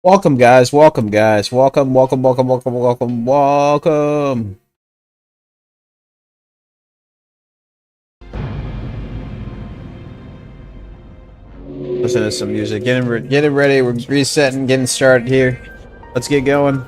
Welcome, guys. Welcome, guys. Welcome, welcome, welcome, welcome, welcome, welcome. Listen to some music. Getting ready. We're resetting, getting started here. Let's get going.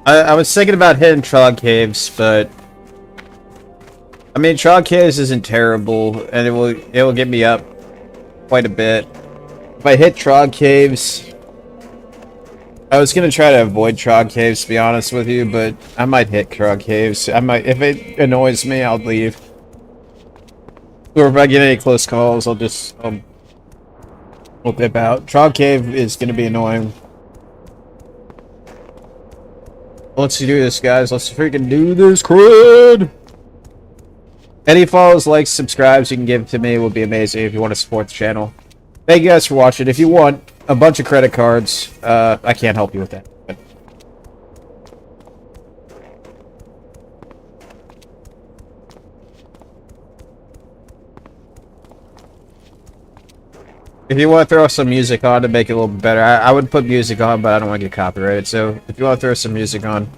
I was thinking about hitting Trog Caves, but I mean, Trog Caves isn't terrible, and it will get me up quite a bit. If I hit Trog Caves, I was gonna try to avoid Trog Caves, to be honest with you, but I might hit Trog Caves. I might, if it annoys me, I'll leave. Or if I get any close calls, we'll dip out. Trog Cave is gonna be annoying. Let's do this, guys. Let's freaking do this, crud! Any follows, likes, subscribes you can give to me will be amazing if you want to support the channel. Thank you guys for watching. If you want a bunch of credit cards, I can't help you with that. But if you want to throw some music on to make it a little bit better, I would put music on, but I don't want to get copyrighted. So if you want to throw some music on,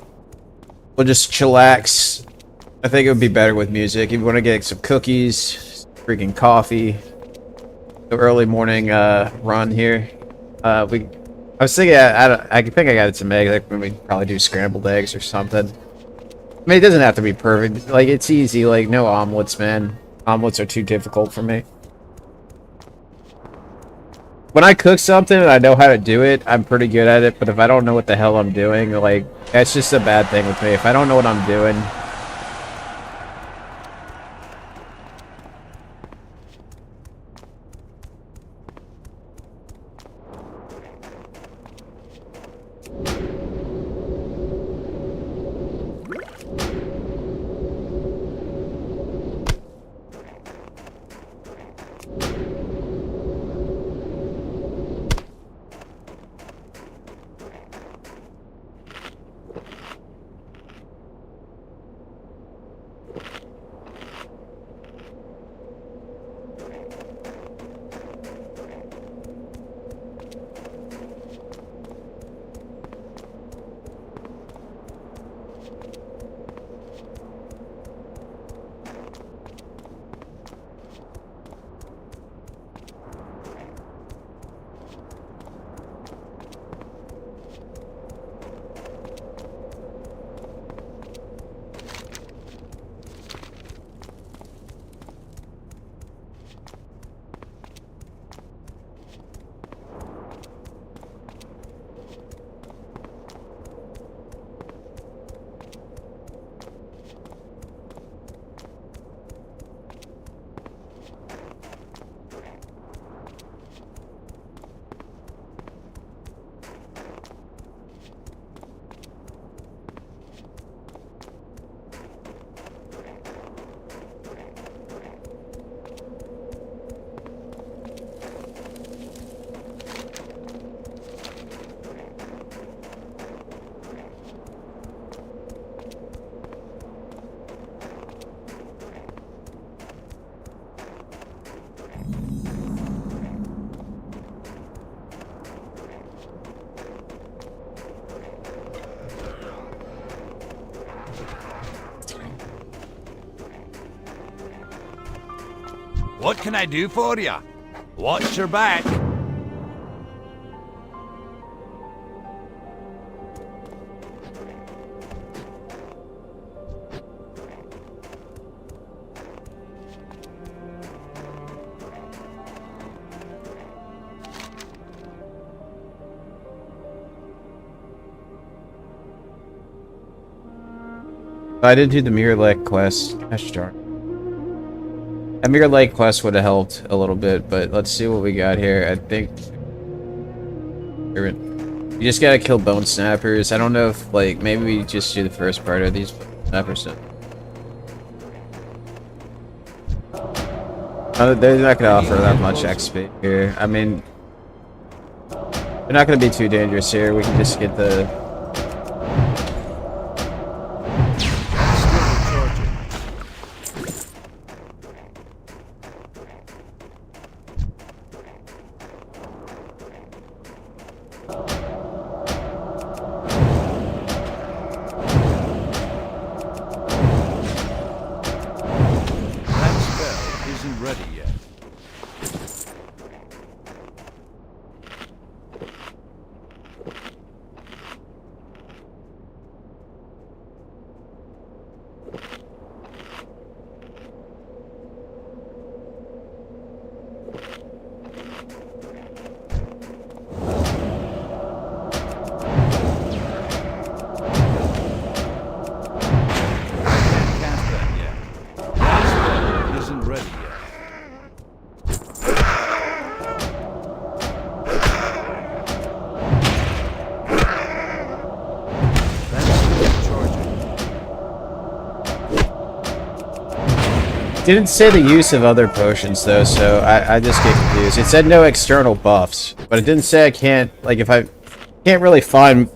we'll just chillax. I think it would be better with music. If you want to get some cookies, freaking coffee, the early morning run here. I was thinking I think I got some eggs. Like we probably do scrambled eggs or something. I mean, it doesn't have to be perfect. Like it's easy. Like no omelets, man. Omelets are too difficult for me. When I cook something and I know how to do it, I'm pretty good at it. But if I don't know what the hell I'm doing, like that's just a bad thing with me. If I don't know what I'm doing. What can I do for you? Watch your back. I did do the Mirror Lake quest. Gosh darn. That Mirror Lake quest would have helped a little bit, but let's see what we got here. I think you just gotta kill bone snappers. I don't know if, like, maybe we just do the first part of these snappers. They're not gonna offer that much XP here. I mean, they're not gonna be too dangerous here. We can just get the... Didn't say the use of other potions though, so I just get confused. It said no external buffs, but it didn't say I can't, like, if I can't really find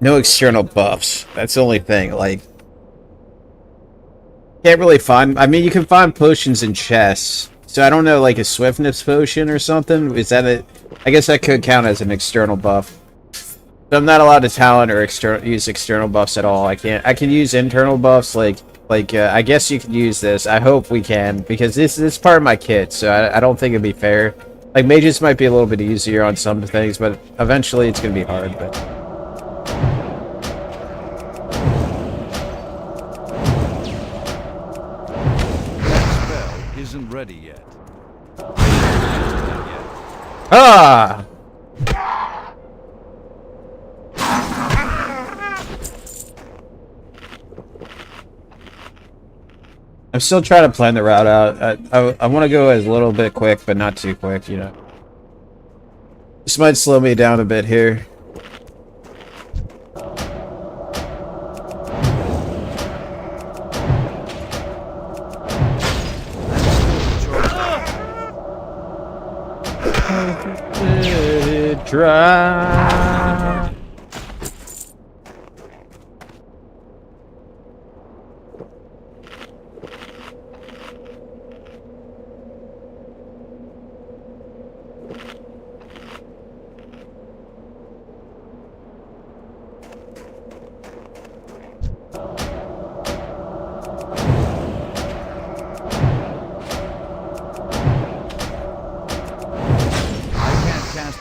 no external buffs. That's the only thing, like, can't really find, I mean, you can find potions in chests, so I don't know, like a swiftness potion or something, is that it? I guess that could count as an external buff. So I'm not allowed to talent or use external buffs at all. I can use internal buffs, like I guess you could use this. I hope we can, because this is part of my kit, so I don't think it'd be fair. Like, mages might be a little bit easier on some things, but eventually it's gonna be hard, but... That spell isn't ready yet. Ah! I'm still trying to plan the route out. I want to go as a little bit quick, but not too quick, you know. This might slow me down a bit here. Try.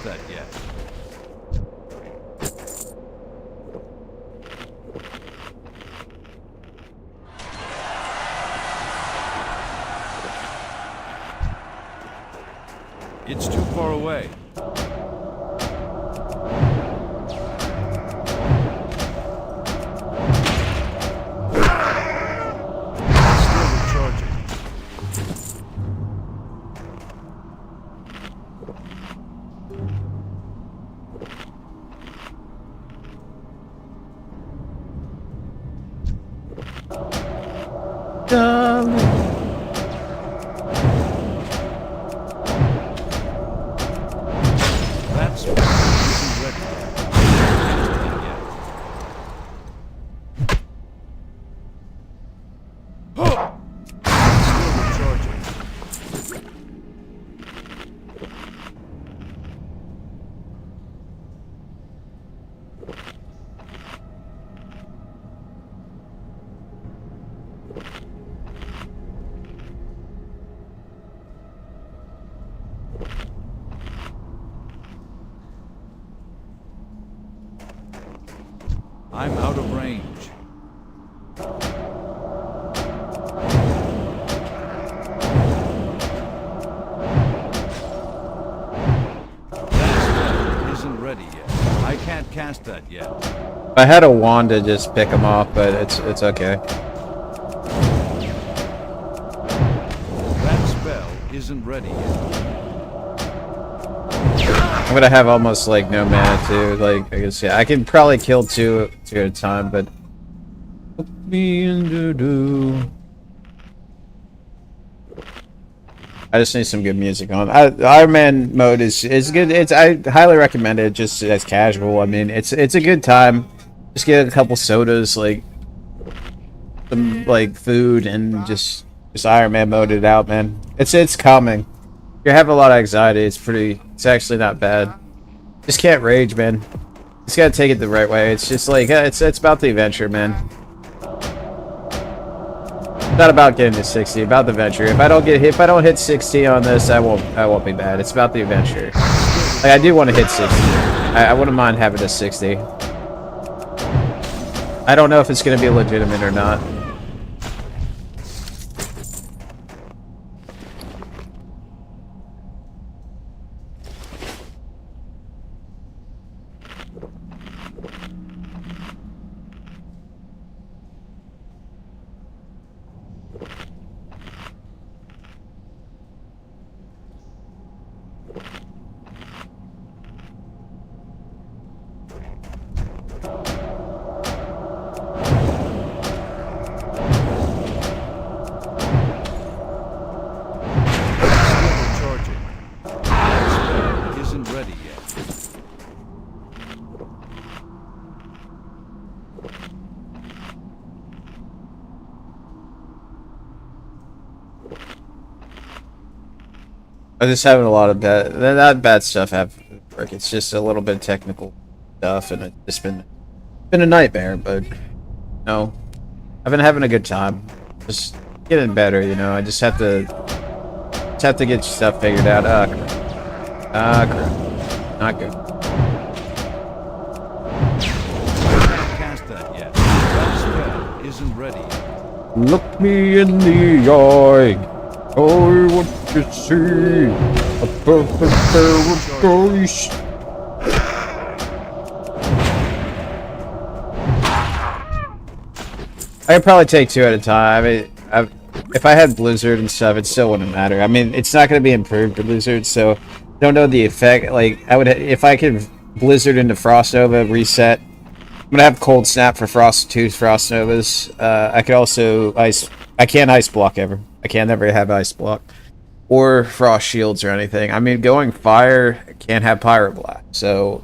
That yet. It's too far away. Still recharging. That's isn't ready yet. Still recharging. I'm out of range. That spell isn't ready yet. I can't cast that yet. I had a wand to just pick them off, but it's okay. That spell isn't ready yet. I'm gonna have almost like no mana too. Like I guess yeah, I can probably kill two at a time, but I just need some good music on. Ironman mode is good. I highly recommend it just as casual. I mean, it's a good time. Just get a couple sodas, like some like food, and just Ironman mode it out, man. It's calming. You have a lot of anxiety. It's actually not bad. Just can't rage, man. Just gotta take it the right way. It's just like it's about the adventure, man. It's not about getting to 60, about the adventure. If I don't hit 60 on this, I won't be bad. It's about the adventure. Like I do want to hit 60. I wouldn't mind having a 60. I don't know if it's gonna be legitimate or not. I'm just having a lot of not bad stuff work. It's just a little bit of technical stuff, and it's just been a nightmare. But no, I've been having a good time. Just getting better, you know. I just have to get stuff figured out. Crap. Not good. Cast that yet. That spell isn't ready yet. Look me in the eye. I want to see a perfect paradise. I could probably take two at a time. I mean, if I had Blizzard and stuff, it still wouldn't matter. I mean, it's not going to be improved for Blizzard, so don't know the effect. Like, I would if I could Blizzard into Frost Nova reset. I'm gonna have Cold Snap for two Frost Novas. I could also ice. I can't ice block ever. I can't ever have ice block or frost shields or anything. I mean, going fire can't have pyroblast, so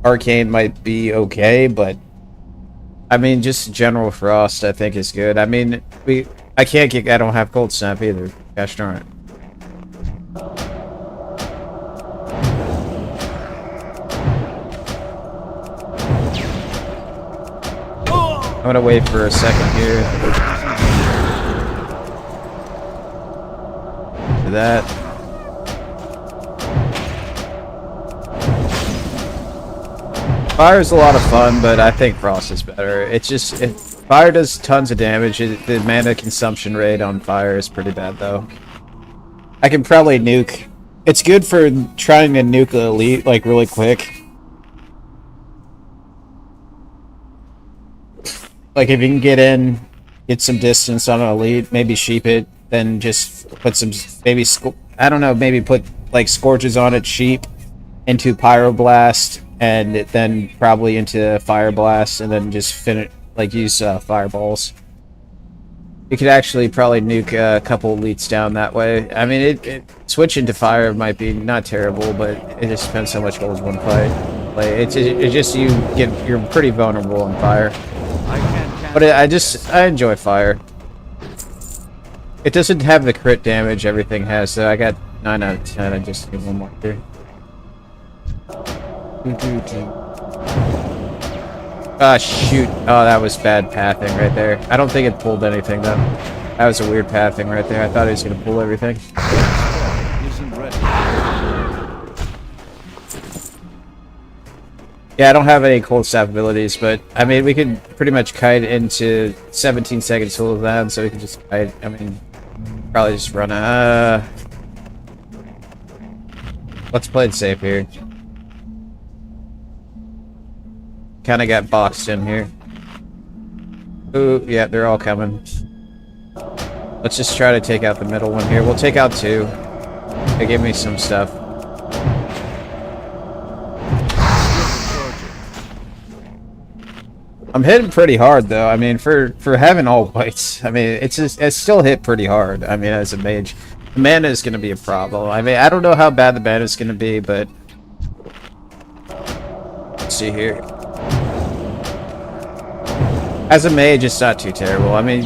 arcane might be okay, but I mean, just general frost I think is good. I mean, I don't have cold snap either. Gosh darn it. I'm gonna wait for a second here. That fire is a lot of fun, but I think frost is better. It's just fire does tons of damage. The mana consumption rate on fire is pretty bad though. I can probably nuke. It's good for trying to nuke the elite like really quick. Like if you can get in, get some distance on an elite, maybe sheep it. Then just put some, maybe, I don't know, maybe put like scorches on it, sheep, into pyroblast, and then probably into fire blast, and then just finish, like use fireballs. You could actually probably nuke a couple elites down that way. I mean, switching to fire might be not terrible, but it just depends how much gold one fight. Like it's just you're pretty vulnerable on fire. But I enjoy fire. It doesn't have the crit damage everything has, so I got 9 out of 10. I just need one more here. Ah, shoot. Oh, that was bad pathing right there. I don't think it pulled anything, though. That was a weird pathing right there. I thought he was going to pull everything. Yeah, I don't have any cold snap abilities, but I mean, we could pretty much kite into 17 seconds cooldown, so we can just kite. I mean, probably just run. Let's play it safe here. kind of got boxed in here. Ooh, yeah, they're all coming. Let's just try to take out the middle one here. We'll take out 2. They give me some stuff. I'm hitting pretty hard though. I mean, for having all whites, I mean, it's still hit pretty hard. I mean, as a mage, the mana is going to be a problem. I mean, I don't know how bad the mana is going to be, but let's see here. As a mage, it's not too terrible. I mean,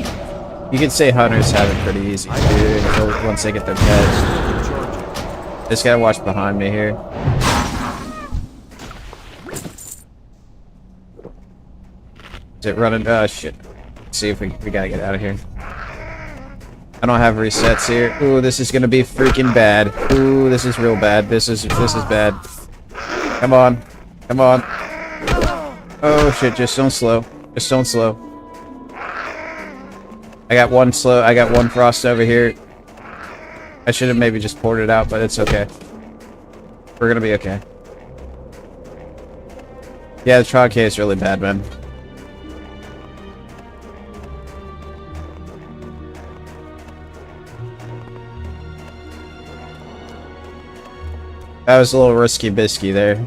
you can say hunters have it pretty easy too once they get their pets. Just gotta watch behind me here. Is it running? Oh shit. Let's see if we gotta get out of here. I don't have resets here. Ooh, this is gonna be freaking bad. Ooh, this is real bad. This is bad. Come on. Come on. Oh shit, just don't slow. Just don't slow. I got one slow. I got one frost over here. I should have maybe just poured it out, but it's okay. We're gonna be okay. Yeah, the Trog K is really bad, man. That was a little risky bisky there.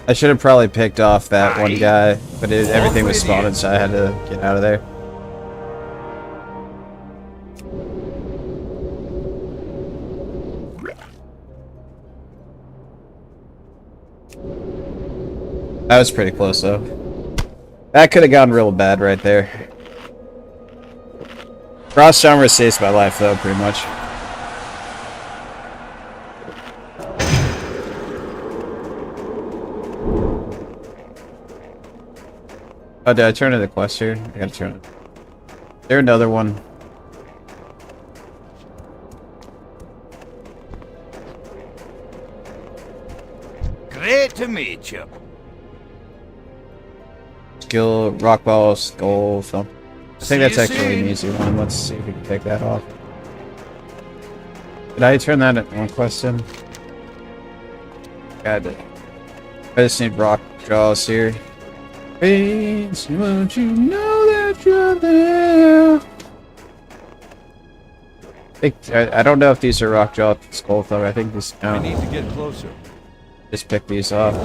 I should have probably picked off that one guy, but everything was spawning, so I had to get out of there. That was pretty close, though. That could have gone real bad right there. Frost Armor saves my life, though, pretty much. Oh, did I turn in the quest here? I gotta turn it. Is there another one? Great to meet you. Skill, rock ball, skull, thump. I think that's actually an easy one. Let's see if we can take that off. Did I turn that one quest in? God, I just need rock jaws here. Please, won't you know that you're there? I don't know if these are rockjaw skull thumb. I think this. I need to get closer. Just pick these off.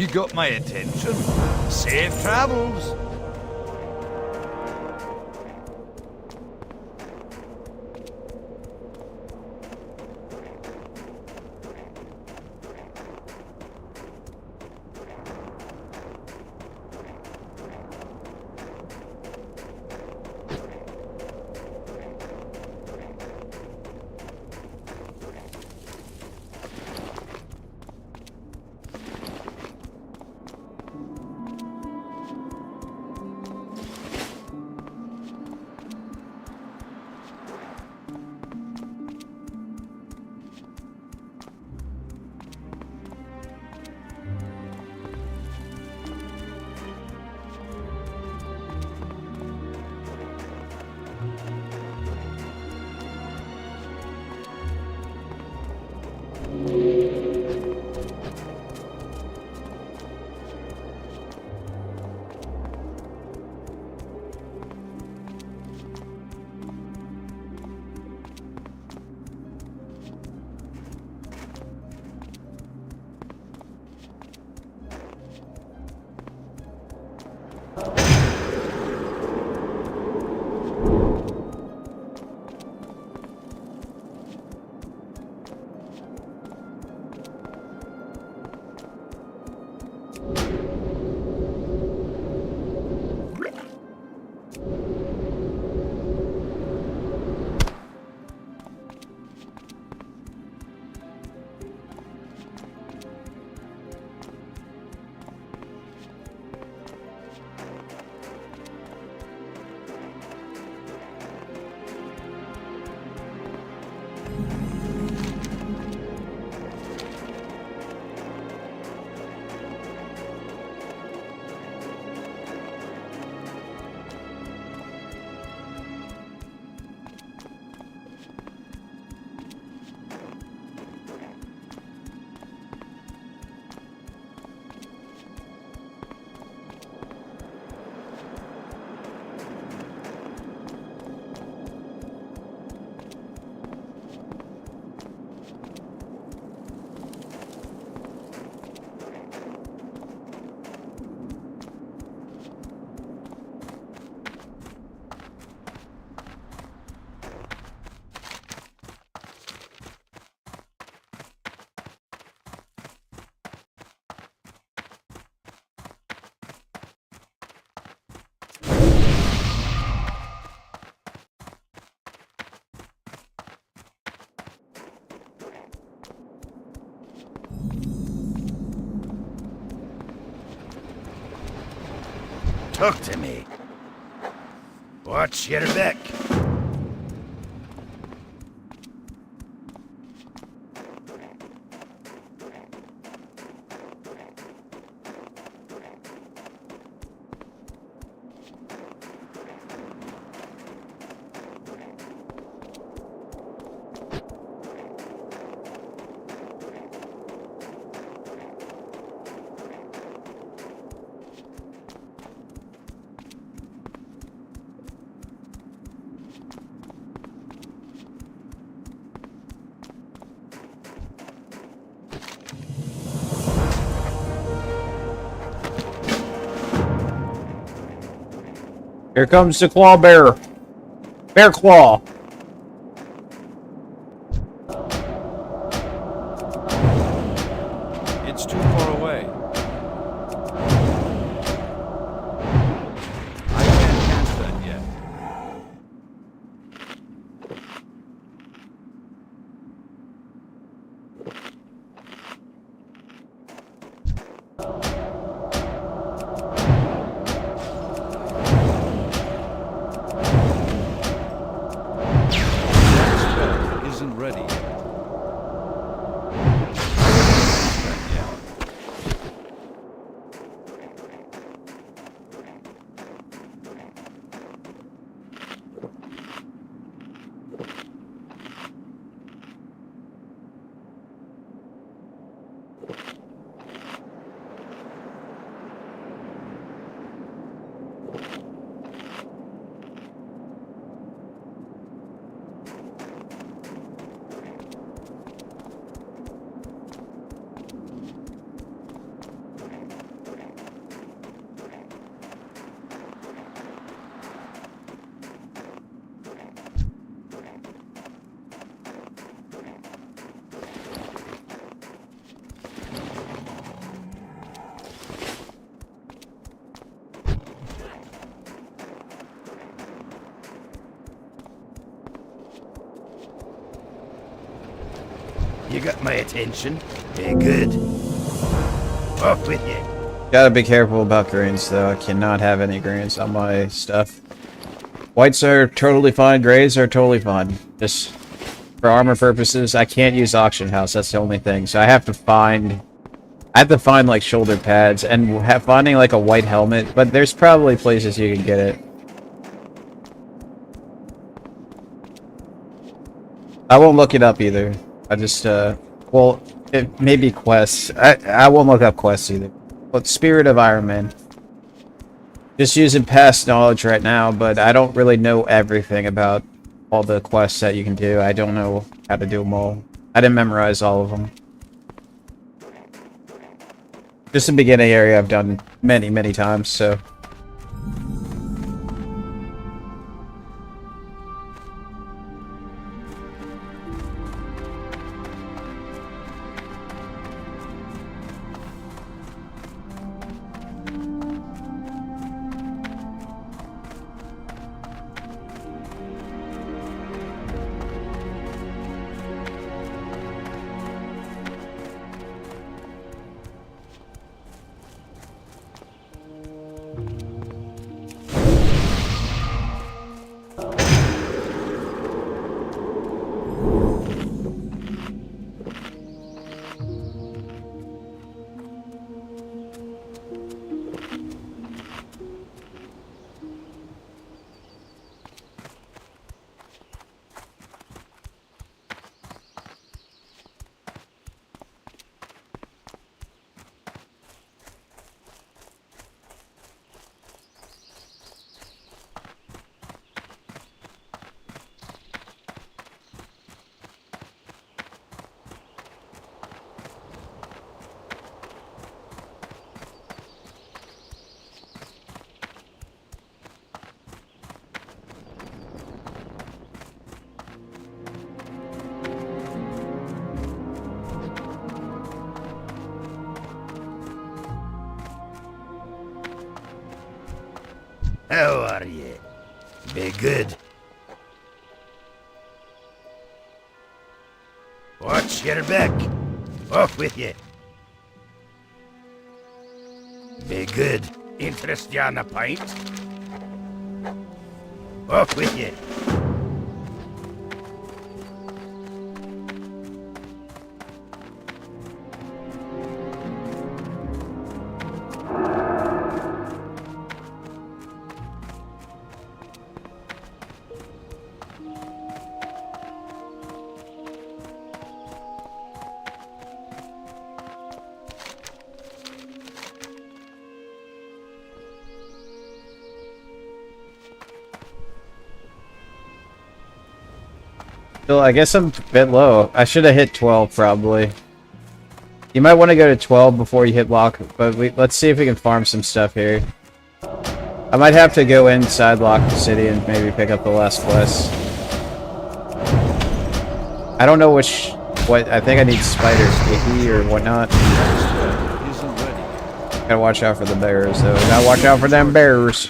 You got my attention. Safe travels. Talk to me. Watch your back. Here comes the claw bear. Bear claw. It's too far away. I can't cast that yet. Isn't ready. You got my attention. Very good. Off with you. Gotta be careful about greens, though. I cannot have any greens on my stuff. Whites are totally fine. Grays are totally fine. Just for armor purposes, I can't use auction house. That's the only thing. So I have to find like shoulder pads and finding like a white helmet. But there's probably places you can get it. I won't look it up either. I just well, it may be quests. I won't look up quests either. But Spirit of Ironman. Just using past knowledge right now, but I don't really know everything about all the quests that you can do. I don't know how to do them all. I didn't memorize all of them. Just the beginning area I've done many, many times, so... How are you? Very good. Watch your back. Off with you. Very good. Interest you on a pint? Off with you. Still, I guess I'm a bit low. I should have hit 12, probably. You might want to go to 12 before you hit lock, but let's see if we can farm some stuff here. I might have to go inside Lock City and maybe pick up the last quest. I don't know what, I think I need spiders, KP or whatnot. Isn't ready. Gotta watch out for the bears, though. Gotta watch out for them bears.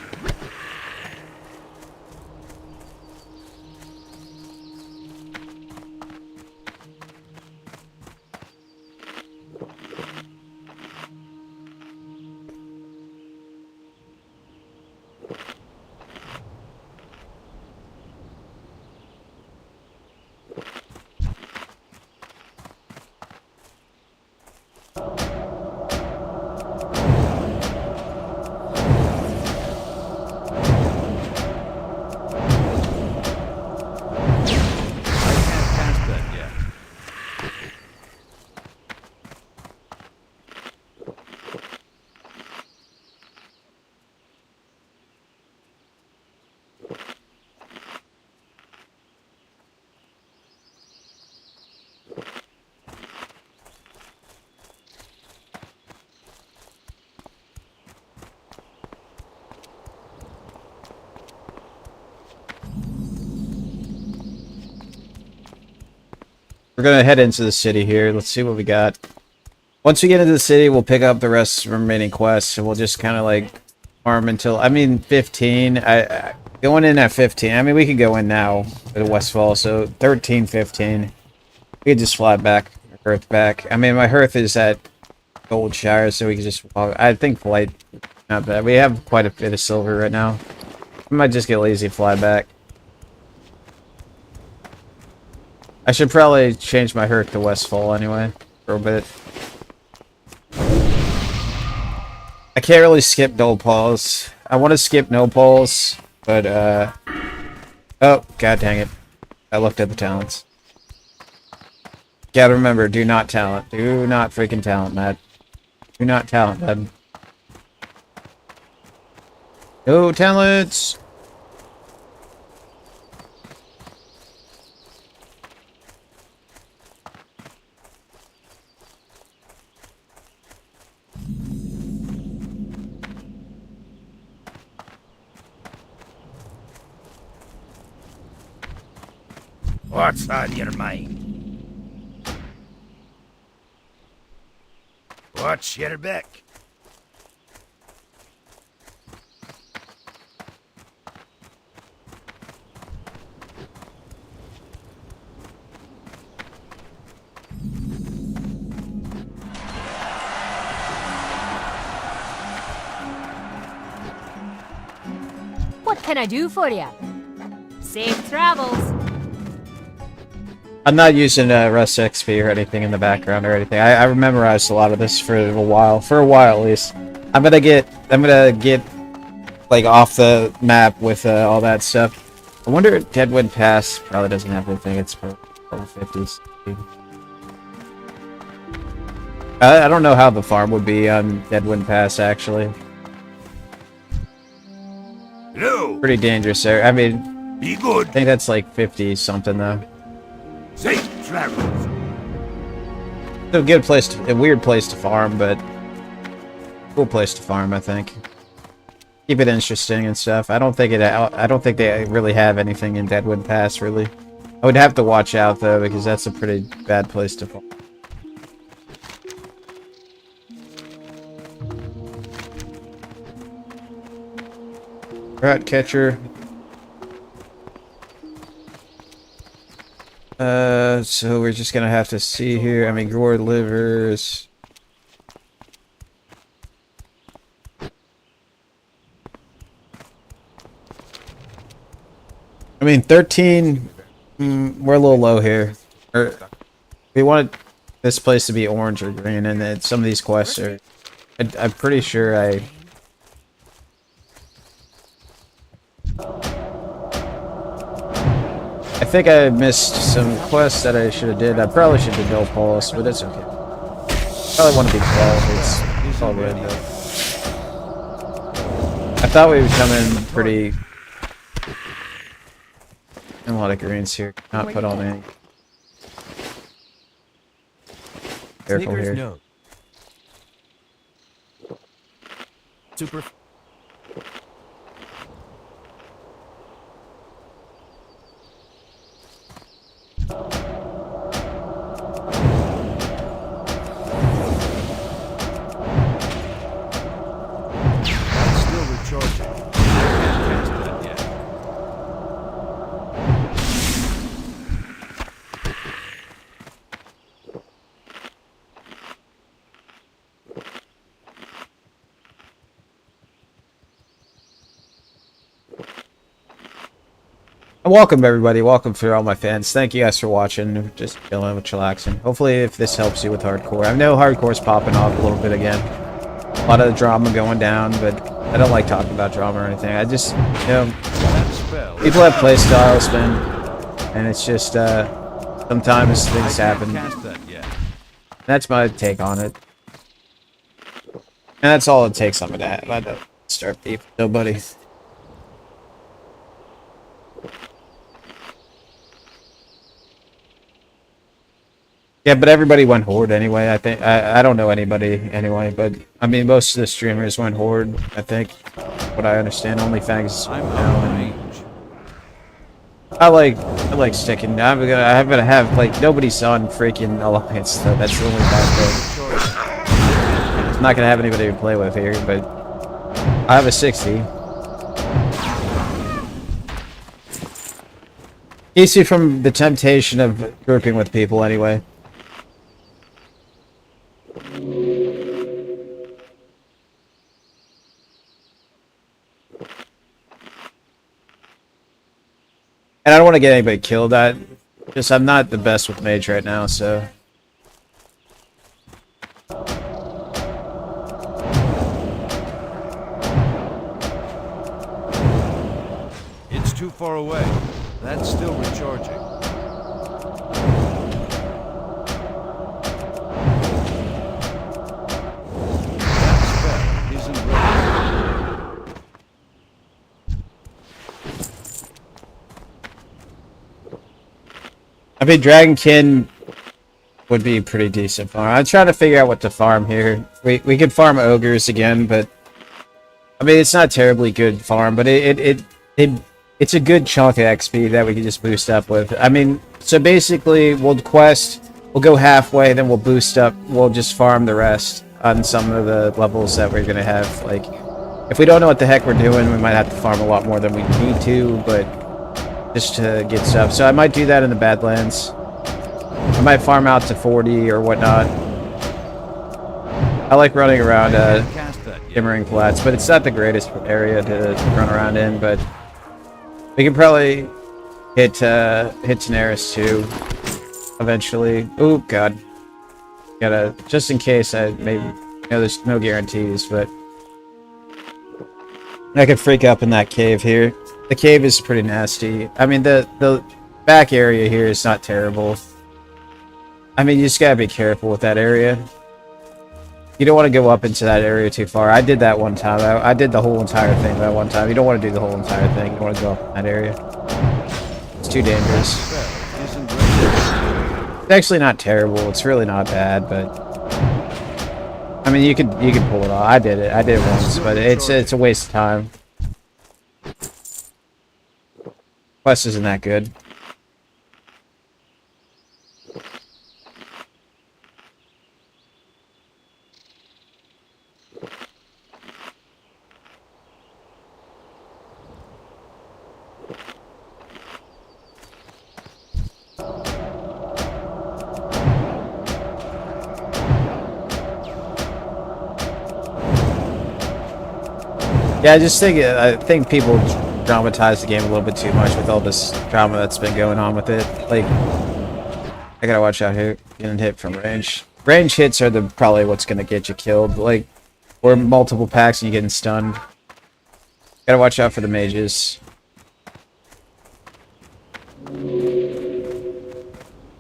We're gonna head into the city here. Let's see what we got. Once we get into the city, we'll pick up the rest of remaining quests, and we'll just kind of like farm until 15. I going in at 15. I mean, we could go in now at Westfall, so 13, 15. We could just fly back hearth back. I mean, my hearth is at Goldshire, so we can just walk. I think flight, not bad. We have quite a bit of silver right now. I might just get lazy and fly back. I should probably change my hearth to Westfall anyway, for a bit. I can't really skip no pause. I want to skip no pause, but oh, god dang it. I looked at the talents. Gotta remember, do not talent. Do not freaking talent, Matt. Do not talent, bud. No talents! What's on your mind? What's your back? What can I do for you? Safe travels. I'm not using Rust XP or anything in the background or anything. I memorized a lot of this for a while at least. I'm gonna get like off the map with all that stuff. I wonder if Deadwind Pass probably doesn't have anything. It's for level 50s. I don't know how the farm would be on Deadwind Pass actually. Hello. Pretty dangerous there. I mean, Be good. I think that's like 50 something though. Safe travels. It's a good place a weird place to farm, but cool place to farm, I think. Keep it interesting and stuff. I don't think they really have anything in Deadwood Pass, really. I would have to watch out though, because that's a pretty bad place to farm. Rat catcher. So we're just gonna have to see here. I mean, gourd livers. I mean, 13. We're a little low here. We wanted this place to be orange or green, and then some of these quests are. I'm pretty sure I think I missed some quests that I should have did. I probably should have done Pulse, but it's okay. Probably want to be 12. It's all good though. I thought we would come in pretty. A lot of greens here. Not put on any. Careful here. No. Super. Still recharging. I can't cast that yet. Welcome everybody, welcome for all my fans. Thank you guys for watching, just chilling with chillaxing. Hopefully if this helps you with hardcore. I know hardcore's popping off a little bit again. A lot of the drama going down, but I don't like talking about drama or anything. I just, you know, people have playstyles, man, and it's just, sometimes things happen. Cast that yet. That's my take on it. And that's all it takes on me to have. I don't start beef with nobody. Yeah, but everybody went Horde anyway, I think. I don't know anybody anyway, but I mean most of the streamers went Horde, I think. What I understand, OnlyFans I'm now, out of and range. I like sticking. I'm gonna have like nobody's on freaking Alliance though. That's the only bad thing. I'm not gonna have anybody to play with here, but I have a 60. Keeps you from the temptation of grouping with people anyway. And I don't want to get anybody killed. Just I'm not the best with mage right now, so. It's too far away. That's still recharging. That spell isn't ready. I mean, Dragonkin would be a pretty decent farm. I'm trying to figure out what to farm here. We could farm ogres again, but I mean, it's not terribly good farm, but it's a good chunk of XP that we can just boost up with. I mean, so basically, we'll quest, we'll go halfway, then we'll boost up, we'll just farm the rest on some of the levels that we're gonna have. Like, if we don't know what the heck we're doing, we might have to farm a lot more than we need to, but just to get stuff. So I might do that in the Badlands. I might farm out to 40 or whatnot. I like running around Immering Flats, but it's not the greatest area to run around in, but we can probably hit Daenerys too eventually. Oh god. Gotta, just in case there's no guarantees, but I could freak up in that cave here. The cave is pretty nasty. I mean, the back area here is not terrible. I mean, you just gotta be careful with that area. You don't want to go up into that area too far. I did that one time. I did the whole entire thing that one time. You don't want to do the whole entire thing. You want to go up in that area. It's too dangerous. It's actually not terrible. It's really not bad, but I mean, you can pull it off. I did it. I did it once, but it's a waste of time. Quest isn't that good. Yeah, I think people dramatize the game a little bit too much with all this drama that's been going on with it. Like, I gotta watch out here, getting hit from range. Range hits are probably what's gonna get you killed. Like, or multiple packs and you getting stunned. Gotta watch out for the mages.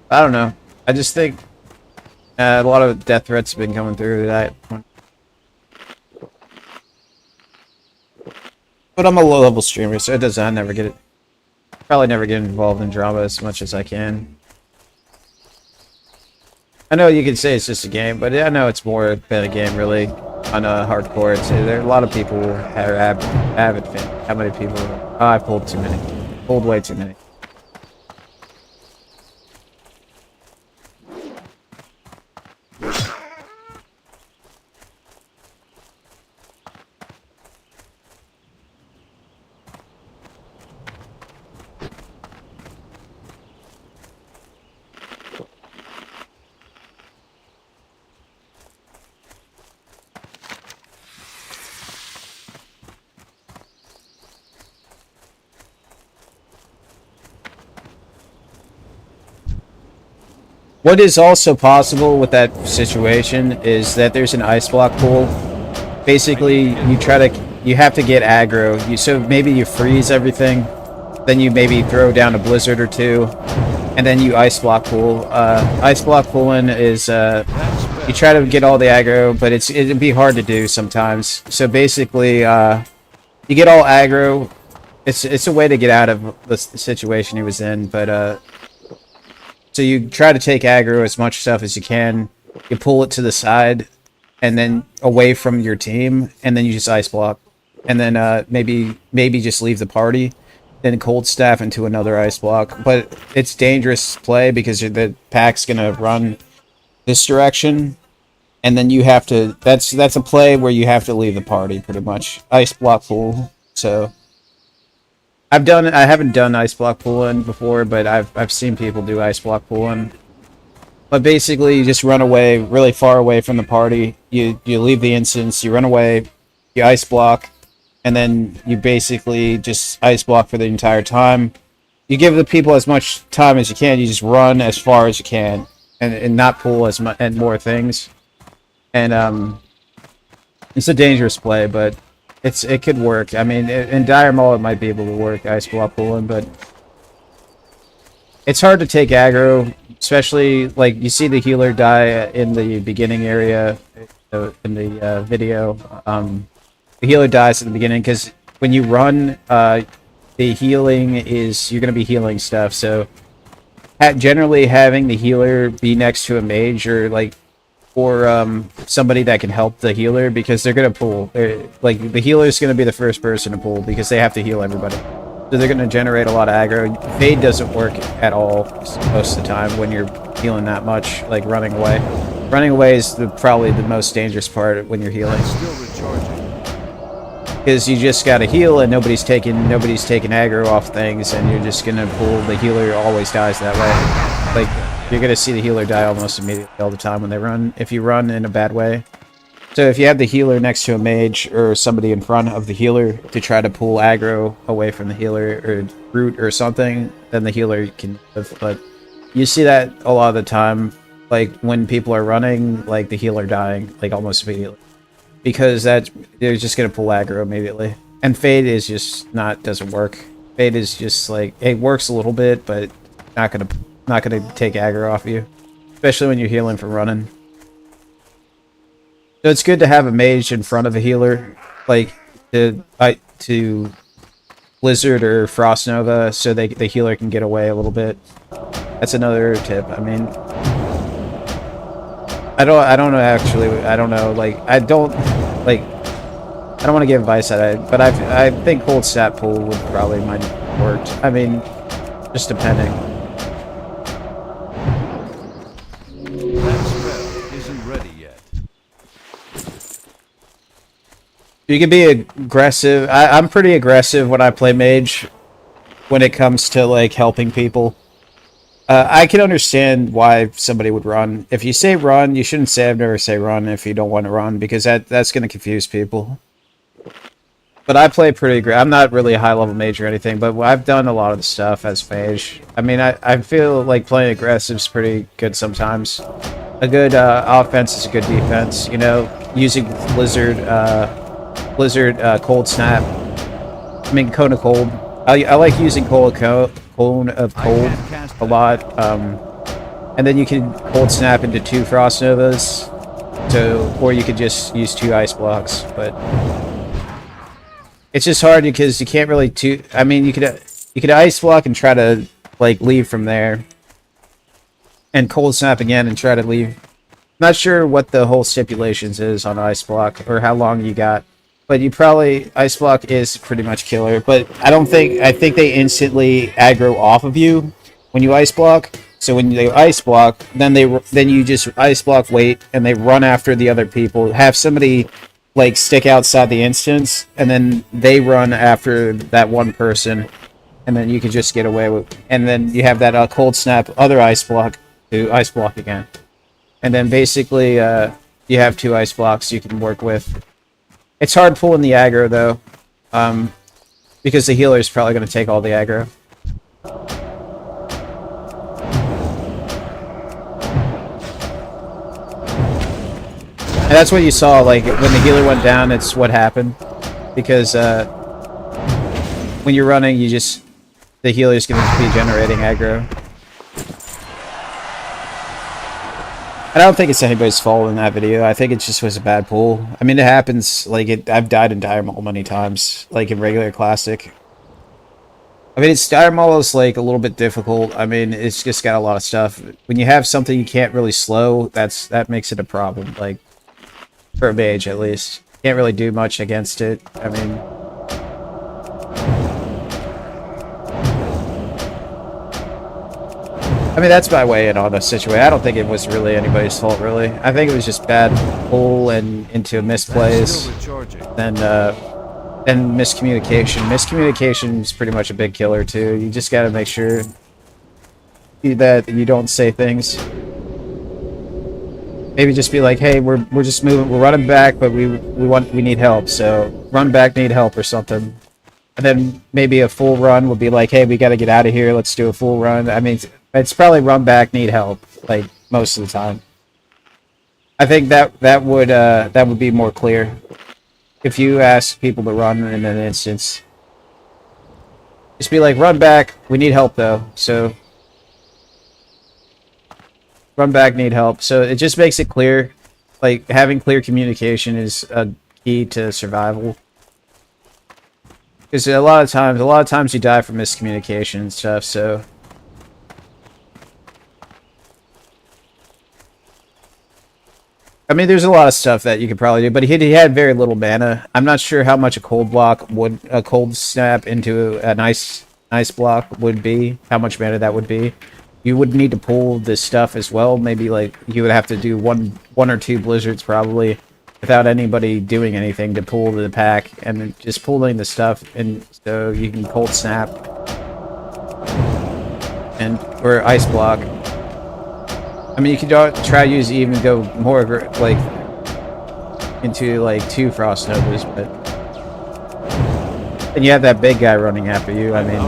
I don't know. I just think a lot of death threats have been coming through that one. But I'm a low-level streamer, so it doesn't. Probably never get involved in drama as much as I can. I know you can say it's just a game, but I know it's more than a game, really. On hardcore, there are a lot of people who are avid fans. How many people? Oh, I pulled too many. Pulled way too many. What is also possible with that situation is that there's an ice block pool. Basically, you have to get aggro. So maybe you freeze everything, then you maybe throw down a blizzard or two, and then you ice block pool. Ice block pooling is you try to get all the aggro, but it'd be hard to do sometimes. So basically, you get all aggro. It's a way to get out of the situation he was in, but so you try to take aggro as much stuff as you can. You pull it to the side, and then away from your team, and then you just ice block, and then maybe just leave the party, then cold staff into another ice block. But it's dangerous play because the pack's gonna run this direction, and then you have to. That's a play where you have to leave the party pretty much. Ice block pool. So I haven't done ice block pooling before, but I've seen people do ice block pooling. But basically, you just run away really far away from the party. You leave the instance, you run away, you ice block, and then you basically just ice block for the entire time. you give the people as much time as you can. You just run as far as you can, and not pull as much and more things. And it's a dangerous play, but it could work. I mean, in dire mall it might be able to work, ice block pulling, but it's hard to take aggro, especially like you see the healer die in the beginning area in the video. The healer dies in the beginning because when you run, the healing is you're gonna be healing stuff. So generally having the healer be next to a mage or like somebody that can help the healer, because they're gonna pull. Like the healer is gonna be the first person to pull because they have to heal everybody. So they're gonna generate a lot of aggro. Fade doesn't work at all most of the time when you're healing that much. Like running away. Running away is probably the most dangerous part when you're healing. Still recharging. Because you just gotta heal and nobody's taking aggro off things, and you're just gonna pull. The healer always dies that way. Like you're gonna see the healer die almost immediately all the time when they run. If you run in a bad way. So if you have the healer next to a mage or somebody in front of the healer to try to pull aggro away from the healer or root or something, then the healer can live. But you see that a lot of the time, like when people are running, like the healer dying, like almost immediately. Because they're just gonna pull aggro immediately. And Fade is just doesn't work. Fade is just like, it works a little bit, but not gonna take aggro off you. Especially when you're healing from running. So it's good to have a mage in front of a healer, like to Blizzard or Frost Nova, so the healer can get away a little bit. That's another tip. I mean, I don't know actually. I don't know. Like I don't want to give advice but I think cold stat pull would probably might work. I mean, just depending. That spell isn't ready yet. You can be aggressive. I'm pretty aggressive when I play mage when it comes to like helping people. I can understand why somebody would run. If you say run, you shouldn't say I've never say run if you don't want to run, because that's going to confuse people. But I play pretty aggressive. I'm not really a high-level mage or anything, but I've done a lot of the stuff as mage. I mean, I feel like playing aggressive is pretty good sometimes. A good offense is a good defense. You know, using Blizzard Cold Snap. I mean, Cone of Cold. I like using Cone of Cold a lot. And then you can Cold Snap into 2 Frost Novas. Or you could just use 2 Ice Blocks. But it's just hard because you can't really I mean, you could Ice Block and try to like leave from there. And Cold Snap again and try to leave. Not sure what the whole stipulations is on Ice Block or how long you got. But you probably, Ice Block is pretty much killer, but I think they instantly aggro off of you when you Ice Block. So when they Ice Block, then you just Ice Block, wait, and they run after the other people. Have somebody like stick outside the instance, and then they run after that one person, and then you can just get away with. And then you have that Cold Snap, other Ice Block to Ice Block again, and then basically you have 2 Ice Blocks you can work with. It's hard pulling the aggro, though, because the healer is probably going to take all the aggro. And that's what you saw, like, when the healer went down, it's what happened. Because when you're running, the healer is going to be generating aggro. I don't think it's anybody's fault in that video. I think it just was a bad pull. I mean, it happens. Like, I've died in Dire Maul many times, like in regular Classic. I mean, Dire Maul is like a little bit difficult. I mean, it's just got a lot of stuff. When you have something you can't really slow, that makes it a problem. Like, for a mage at least, can't really do much against it. I mean. That's my way in on the situation. I don't think it was really anybody's fault, really. I think it was just bad pull and into misplays, and miscommunication. Miscommunication is pretty much a big killer too. You just got to make sure that you don't say things. Maybe just be like, "Hey, we're just moving. We're running back, but we need help. So run back, need help or something." And then maybe a full run would be like, hey, we got to get out of here. Let's do a full run. I mean, it's probably run back, need help, like most of the time. I think that would be more clear if you ask people to run in an instance. Just be like, run back. We need help though. So run back, need help. So it just makes it clear. Like having clear communication is a key to survival. Because a lot of times you die from miscommunication and stuff. So. I mean, there's a lot of stuff that you could probably do, but he had very little mana. I'm not sure how much a cold snap into an ice block would be. How much mana that would be. You would need to pull this stuff as well. Maybe like you would have to do one or two blizzards probably, without anybody doing anything to pull the pack, and then just pulling the stuff, and so you can cold snap or ice block. I mean, you could try to even go more like into like 2 Frost Novas, but and you have that big guy running after you. I mean,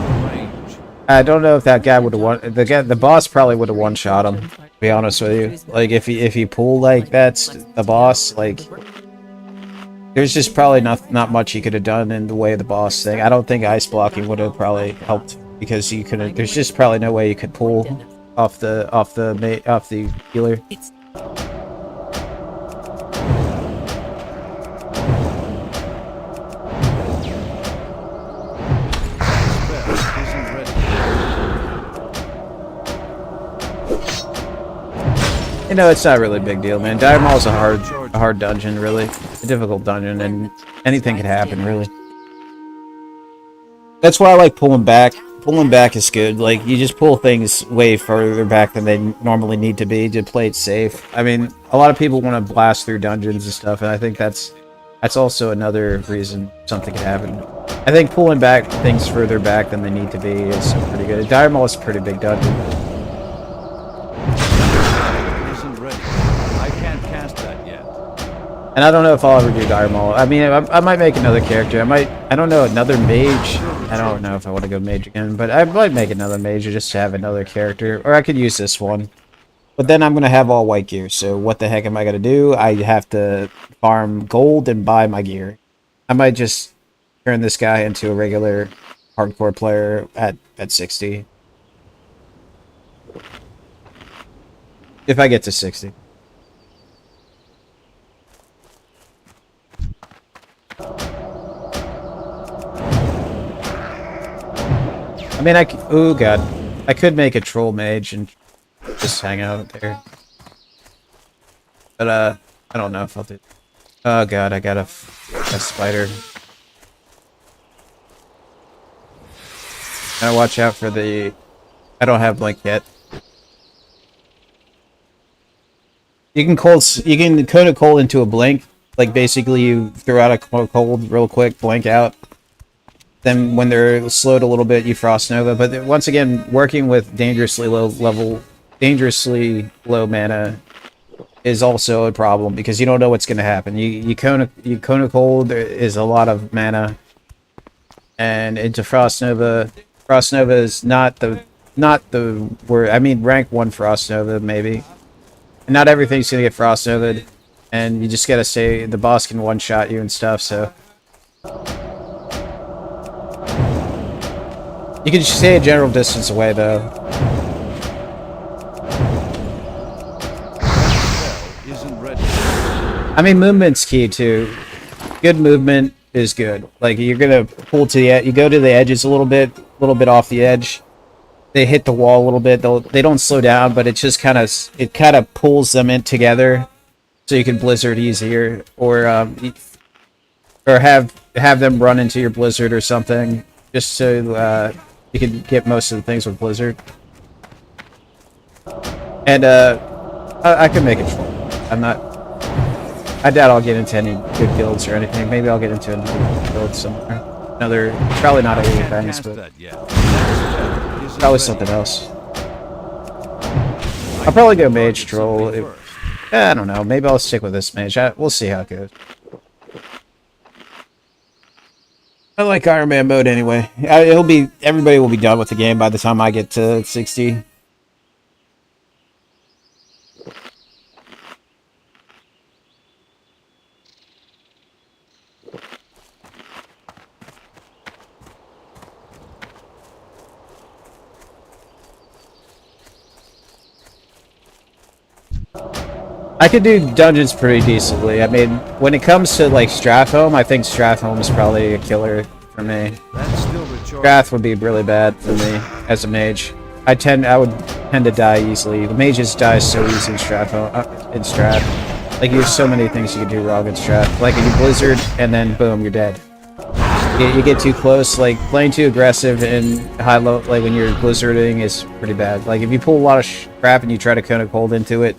I don't know if that guy would have won. The boss probably would have one-shot him. To be honest with you, like if he pulled like that's the boss, like there's just probably not much he could have done in the way of the boss thing. I don't think ice blocking would have probably helped because you couldn't. There's just probably no way you could pull off the healer. You know, it's not really a big deal, man. Dire Maul is a hard dungeon, really. A difficult dungeon, and anything could happen, really. That's why I like pulling back. Pulling back is good. Like, you just pull things way further back than they normally need to be to play it safe. I mean, a lot of people want to blast through dungeons and stuff, and I think that's also another reason something could happen. I think pulling back things further back than they need to be is pretty good. Dire Maul is a pretty big dungeon. Isn't ready. I can't cast that yet. And I don't know if I'll ever do Dire Maul. I mean, I might make another character. I don't know, another mage. I don't know if I want to go mage again, but I might make another mage just to have another character. Or I could use this one. But then I'm going to have all white gear, so what the heck am I going to do? I have to farm gold and buy my gear. I might just turn this guy into a regular hardcore player at 60. If I get to 60. I mean, oh god. I could make a troll mage and just hang out there. But, I don't know if I'll do... Oh god, I got a spider. Gotta watch out for the... I don't have blink yet. You can code a cold into a blink. Like, basically you throw out a cold real quick, blink out. Then when they're slowed a little bit, you Frost Nova. But once again, working with dangerously low mana is also a problem because you don't know what's going to happen. You cone a cold is a lot of mana, and into Frost Nova. Frost Nova is not the word. I mean, rank 1 Frost Nova maybe. And not everything's gonna get Frost Nova'd, and you just gotta say the boss can one-shot you and stuff. So. You can stay a general distance away, though. Isn't ready. I mean, movement's key, too. Good movement is good. Like, you're gonna pull to the edge. You go to the edges a little bit off the edge. They hit the wall a little bit. They don't slow down, but it just kind of pulls them in together, so you can blizzard easier, or have them run into your blizzard or something, just so you can get most of the things with blizzard. And I could make it troll. I doubt I'll get into any good guilds or anything. Maybe I'll get into another guild somewhere. Probably not a Fangs, but probably something else. I'll probably go mage troll. I don't know. Maybe I'll stick with this mage. We'll see how it goes. I like Ironman mode anyway. Everybody will be done with the game by the time I get to 60. I could do dungeons pretty decently. I mean, when it comes to like Stratholme, I think Stratholme is probably a killer for me. That's still recharging. Strath would be really bad for me as a mage. I would tend to die easily. The mages die so easy in Stratholme, in Strat. Like you have so many things you can do wrong in Strat. Like you blizzard and then boom, you're dead. You get too close. Like playing too aggressive in high low, like when you're blizzarding is pretty bad. Like if you pull a lot of crap and you try to kind of hold into it,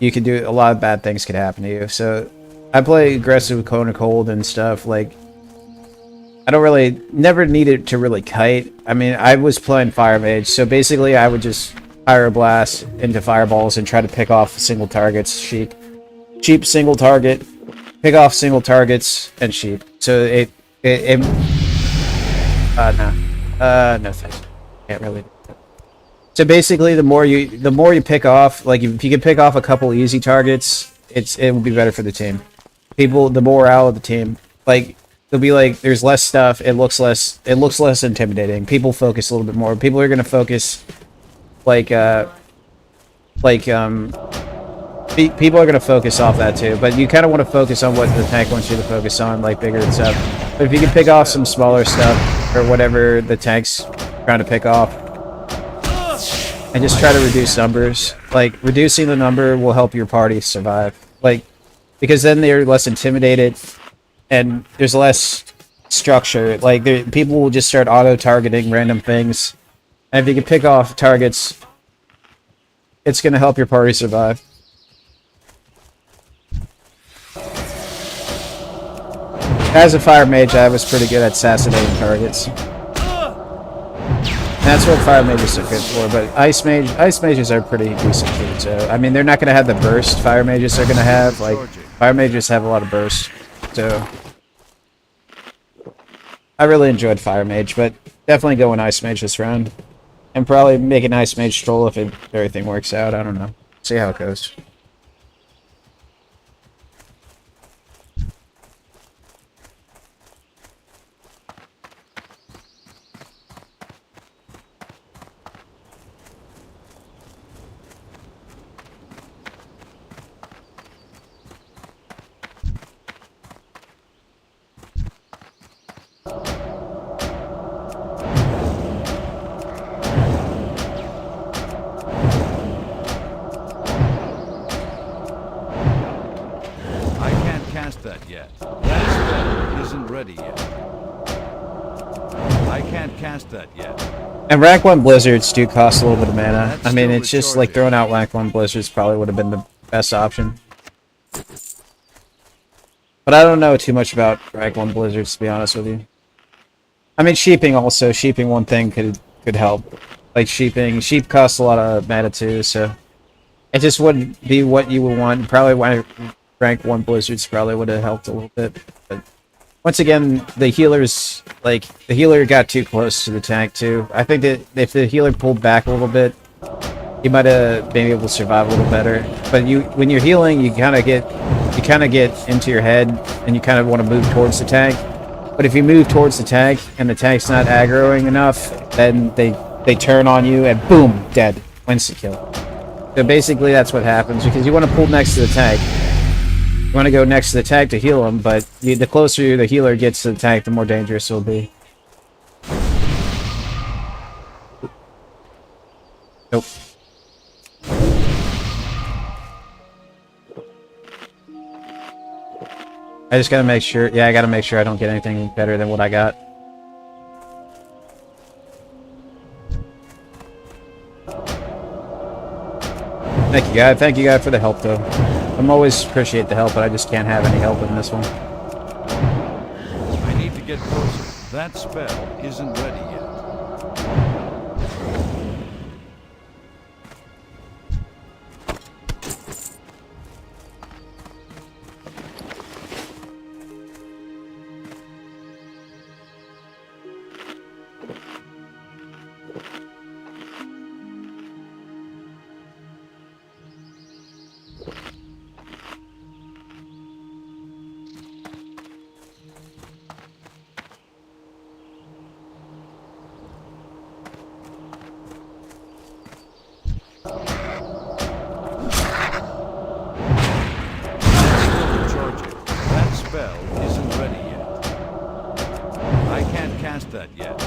you can do a lot of bad things could happen to you. So I play aggressive with Cone of Cold and stuff. Like I don't really never needed to really kite. I mean, I was playing Fire Mage, so basically I would just fire a blast into fireballs and try to pick off single targets. Sheep single target, pick off single targets and sheep. So no thanks. Can't really do that. So basically, the more you pick off, like if you can pick off a couple easy targets, it will be better for the team. The morale of the team, like they'll be like, there's less stuff. It looks less intimidating. People focus a little bit more. People are gonna focus, people are gonna focus off that too. But you kind of want to focus on what the tank wants you to focus on, like bigger stuff. But if you can pick off some smaller stuff or whatever the tank's trying to pick off. And just try to reduce numbers. Like, reducing the number will help your party survive. Like, because then they're less intimidated, and there's less structure. Like, people will just start auto-targeting random things. And if you can pick off targets, it's going to help your party survive. As a fire mage, I was pretty good at assassinating targets. That's what fire mages are good for, but ice mages are pretty decent too. So I mean, they're not going to have the burst fire mages are going to have. Like fire mages have a lot of burst, so I really enjoyed fire mage, but definitely going ice mage this round, and probably make an ice mage stroll if everything works out. I don't know. See how it goes. That yet. That spell isn't ready yet. I can't cast that yet. And rank 1 blizzards do cost a little bit of mana. That's I mean, still it's just like recharging. throwing out rank 1 blizzards probably would have been the best option. But I don't know too much about rank 1 blizzards, to be honest with you. I mean, sheeping also. Sheeping one thing could help. Like sheep costs a lot of mana too, so it just wouldn't be what you would want. Probably why rank 1 blizzards probably would have helped a little bit. But once again, the healer got too close to the tank too. I think that if the healer pulled back a little bit, he might have been able to survive a little better. But when you're healing, you kind of get into your head, and you kind of want to move towards the tank. But if you move towards the tank and the tank's not aggroing enough, then they turn on you and boom, dead. Instant kill. So basically that's what happens, because you want to pull next to the tank. You want to go next to the tank to heal him, but the closer the healer gets to the tank, the more dangerous it'll be. Nope. I just gotta make sure, I gotta make sure I don't get anything better than what I got. Thank you guys for the help though. I'm always appreciate the help, but I just can't have any help in this one. I need to get closer. That spell isn't ready yet. spell isn't ready yet. I can't cast that yet.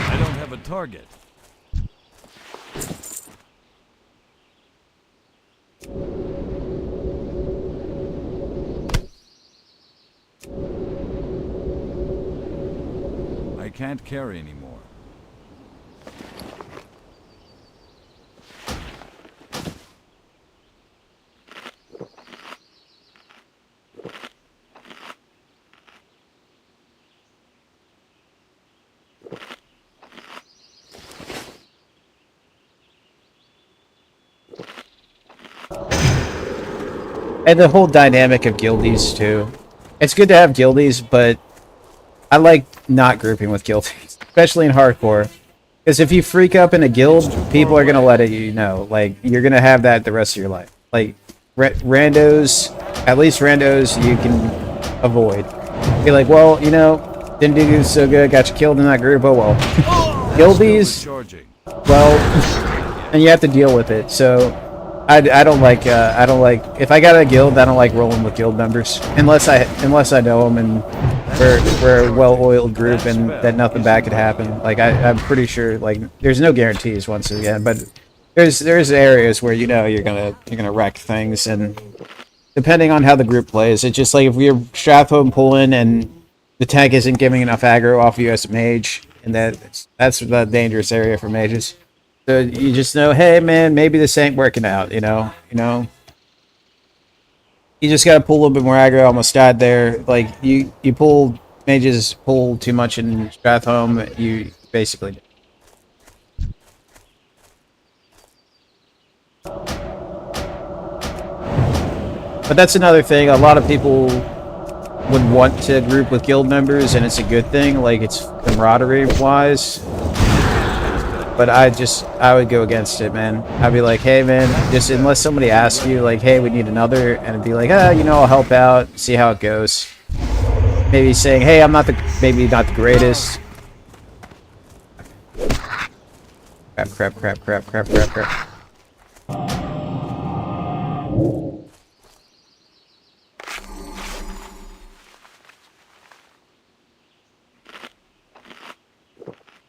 I don't have a target. I can't carry anymore. And the whole dynamic of guildies too. It's good to have guildies, but I like not grouping with guildies, especially in hardcore. Because if you freak up in a guild, people are gonna let it you know. Like you're gonna have that the rest of your life. Like randos, at least randos, you can avoid. Be like, well, you know, didn't do so good, got you killed in that group. Oh well. Guildies, well, and you have to deal with it. So. I don't like if I got a guild, I don't like rolling with guild members unless I know them and we're a well-oiled group and that nothing bad could happen. Like I'm pretty sure like there's no guarantees once again, but there's areas where you know you're gonna wreck things, and depending on how the group plays, it's just like if we're Strathhome pulling and the tank isn't giving enough aggro off you as a mage, and that's the dangerous area for mages. So you just know, hey man, maybe this ain't working out, you know. You just gotta pull a little bit more aggro. I almost died there. Like you pull mages pull too much in Strathhome, you basically. But that's another thing. A lot of people would want to group with guild members, and it's a good thing. Like it's camaraderie wise. But I would go against it, man. I'd be like, hey, man, just unless somebody asks you, like, hey, we need another, and it'd be like, you know, I'll help out, see how it goes. Maybe saying, hey, maybe not the greatest. Crap.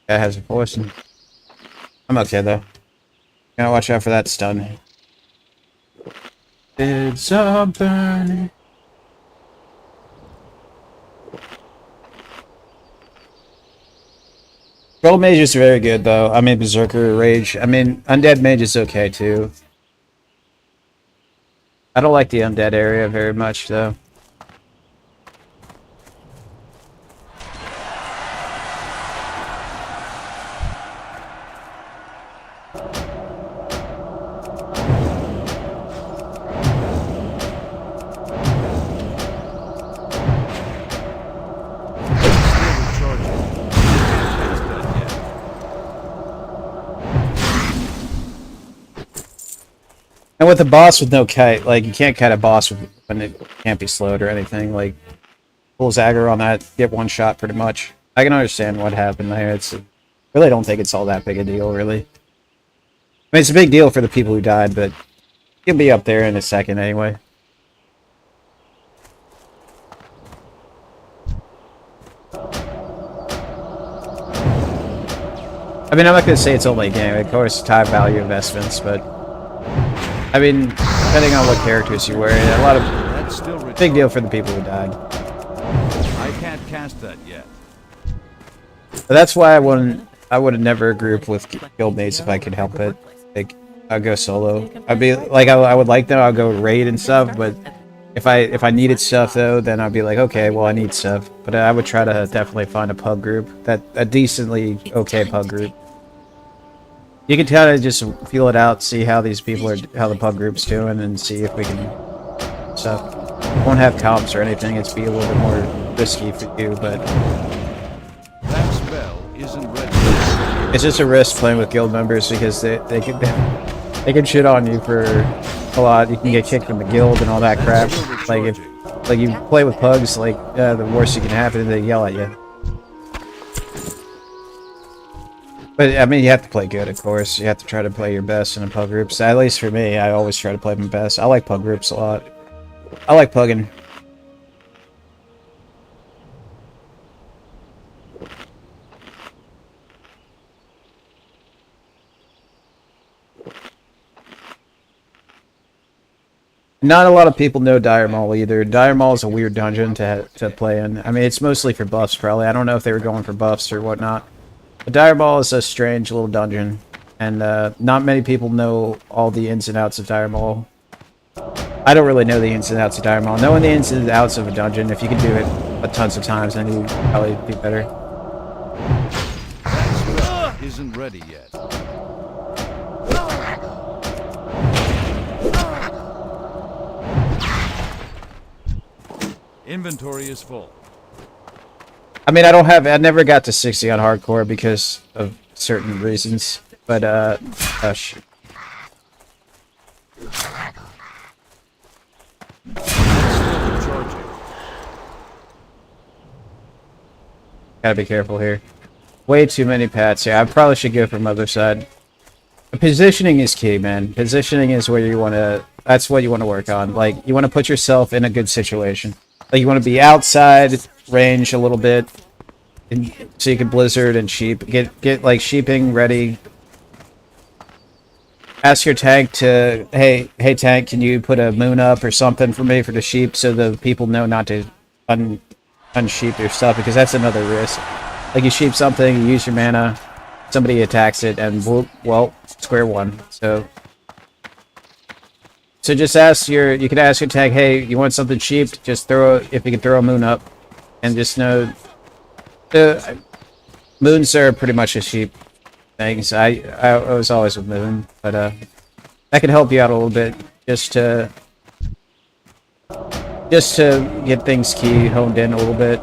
That has a poison. I'm okay though. Gotta watch out for that stun. It's a burning. Troll mage is very good though. I mean berserker rage. I mean undead mage is okay too. I don't like the undead area very much though. And with a boss with no kite, like you can't kite a boss when it can't be slowed or anything. Like pulls aggro on that, get one shot pretty much. I can understand what happened there. Really don't think it's all that big a deal, really. I mean, it's a big deal for the people who died, but you'll be up there in a second anyway. I mean, I'm not gonna say it's only a game. Of course, time value investments, but. I mean, depending on what characters you wear, a lot of big deal for the people who died. I can't cast that yet. But that's why I would never group with guildmates if I could help it. Like, I'd go solo. I'd be like, I would like them. I'll go raid and stuff. But if I needed stuff though, then I'd be like, okay, well I need stuff. But I would try to definitely find a pub group, a decently okay pub group. You can kind of just feel it out, see how these people how the pub group's doing, and see if we can stuff. Won't have comps or anything. It's be a little bit more risky for you, but That spell isn't ready. it's just a risk playing with guild members because they can shit on you for a lot. You can get kicked from the guild and all that crap. Like if you play with pugs, like the worst you can happen is they yell at you. But I mean, you have to play good, of course. You have to try to play your best in the pug groups. At least for me, I always try to play my best. I like pug groups a lot. I like pugging. Not a lot of people know Dire Maul either. Dire Maul is a weird dungeon to play in. I mean, it's mostly for buffs, probably. I don't know if they were going for buffs or whatnot. But Dire Maul is a strange little dungeon, and not many people know all the ins and outs of Dire Maul. I don't really know the ins and outs of Dire Maul. Knowing the ins and outs of a dungeon, if you can do it tons of times, then you'd probably be better. Isn't ready yet. Inventory is full. I mean, I never got to 60 on hardcore because of certain reasons, but, oh shoot. Charging. Gotta be careful here. Way too many pats here. I probably should go from other side. Positioning is key, man. Positioning is where you want to, that's what you want to work on. Like, you want to put yourself in a good situation. Like, you want to be outside range a little bit, so you can blizzard and sheep. Get like sheeping ready. Ask your tank to, hey tank, can you put a moon up or something for me for the sheep, so the people know not to unsheep your stuff, because that's another risk. Like, you sheep something, you use your mana, somebody attacks it, and well, square one. So just ask you can ask your tank, hey, you want something sheep? Just if you can throw a moon up, and just know the moons are pretty much a sheep thing. So I was always with moon, but that could help you out a little bit, just to get things key honed in a little bit.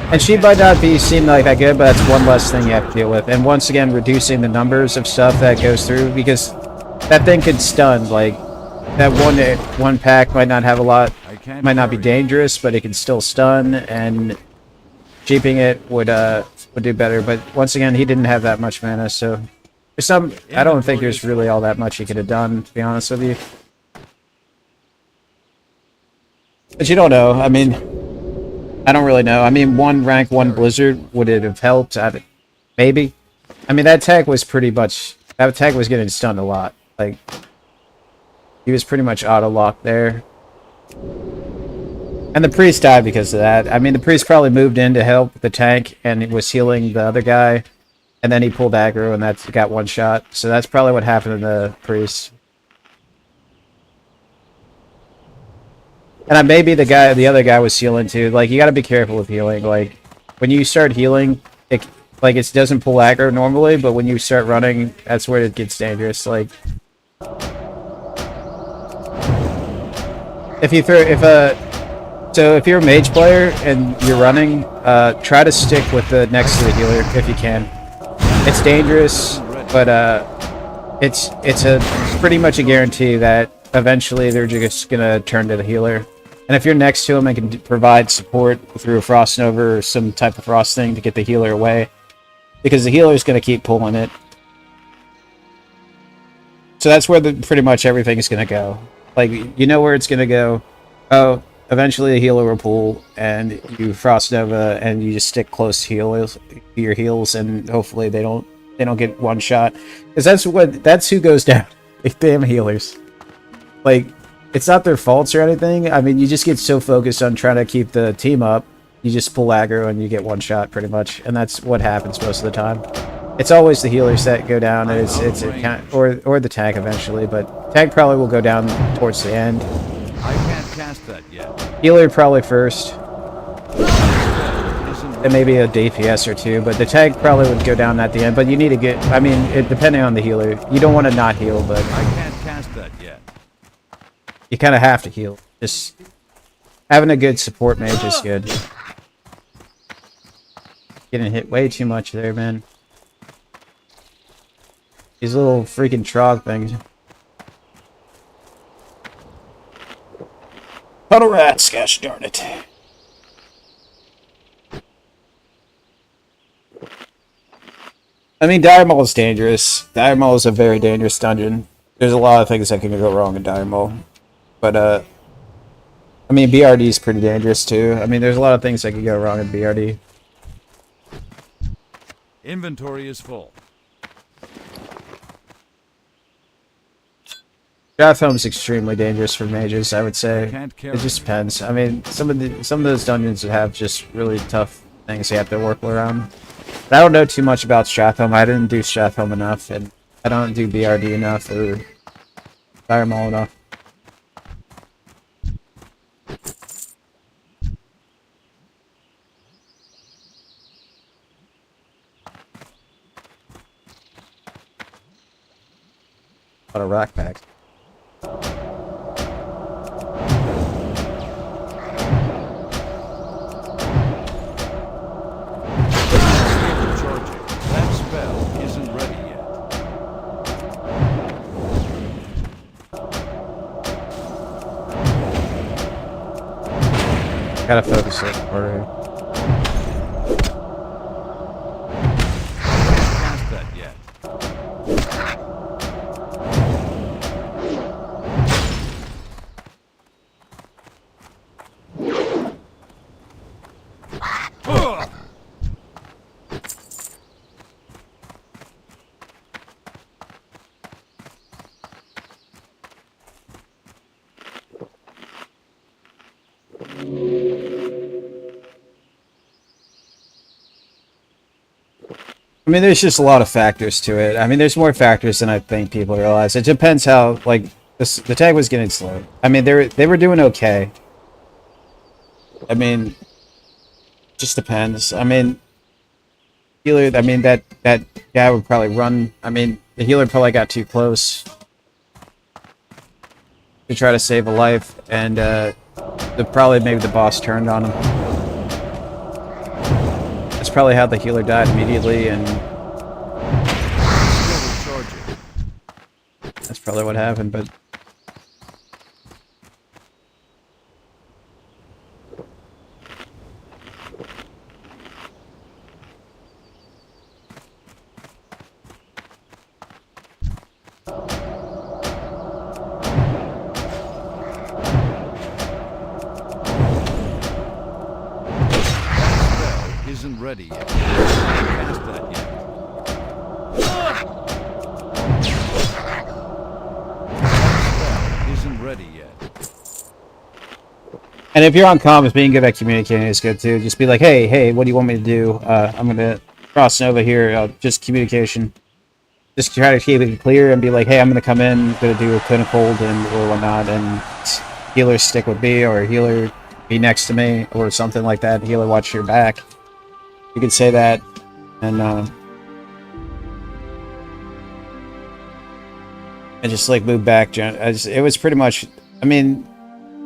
And sheep might not seem like that good, but that's one less thing you have to deal with. And once again, reducing the numbers of stuff that goes through, because that thing could stun. Like, that one pack might not have a lot, might not be dangerous, but it can still stun, and sheeping it would do better. But once again, he didn't have that much mana, so I don't think there's really all that much he could have done, to be honest with you. But you don't know. I mean, I don't really know. I mean, rank 1 Blizzard, would it have helped? Maybe. I mean, that tag was getting stunned a lot. Like, he was pretty much auto-locked there. And the priest died because of that. I mean, the priest probably moved in to help the tank, and it was healing the other guy. And then he pulled aggro, and that got one shot. So that's probably what happened to the priest. And maybe the other guy was healing too. Like, you gotta be careful with healing. Like, when you start healing, it doesn't pull aggro normally, but when you start running, that's where it gets dangerous. Like, if you're a mage player and you're running, try to stick with the next to the healer if you can. It's dangerous, but it's pretty much a guarantee that eventually they're just gonna turn to the healer. And if you're next to him and can provide support through a Frost Nova or some type of Frost thing to get the healer away, because the healer is going to keep pulling it. So that's where pretty much everything is going to go. Like, you know where it's going to go. Oh, eventually the healer will pull, and you Frost Nova, and you just stick close to your heals, and hopefully they don't get one shot. Because that's who goes down. Damn healers. Like, it's not their faults or anything. I mean, you just get so focused on trying to keep the team up, you just pull aggro and you get one shot pretty much, and that's what happens most of the time. It's always the healers that go down, and or the tank eventually, but tank probably will go down towards the end. I can't cast that yet. Healer probably first, and maybe a DPS or two, but the tank probably would go down at the end. But you need to get, I mean, depending on the healer, you don't want to not heal, but I can't cast that yet. You kind of have to heal. Just having a good support mage is good. Getting hit way too much there, man. These little freaking trog things. Puddle rats, gosh darn it. I mean, Dire Maul is dangerous. Dire Maul is a very dangerous dungeon. There's a lot of things that can go wrong in Dire Maul. But, I mean, BRD is pretty dangerous, too. I mean, there's a lot of things that can go wrong in BRD. Inventory is full. Strathholme is extremely dangerous for mages, I would say. Can't carry It just depends. I mean, some of those dungeons have just really tough things you have to work around. But I don't know too much about Strathholme. I didn't do Strathholme enough, and I don't do BRD enough or Dire Maul enough. A lot of rack packs. Charging. That spell isn't ready yet. Gotta focus it harder. Past that yet. I mean, there's just a lot of factors to it. I mean, there's more factors than I think people realize. It depends how, like, the tag was getting slow. I mean, they were doing okay. I mean, just depends. I mean, healer. I mean, that guy would probably run. I mean, the healer probably got too close to try to save a life, and probably maybe the boss turned on him. That's probably how the healer died immediately, and Still recharging. that's probably what happened, but Isn't ready yet. Past that yet. Spell isn't ready yet. and if you're on comms, being good at communicating is good too. Just be like, hey, what do you want me to do? I'm gonna cross Nova here. Just communication. Just try to keep it clear and be like, hey, I'm gonna come in, gonna do a clinic hold and or whatnot, and healer stick with me, or healer be next to me, or something like that. Healer watch your back. You could say that, and just like move back. It was pretty much. I mean,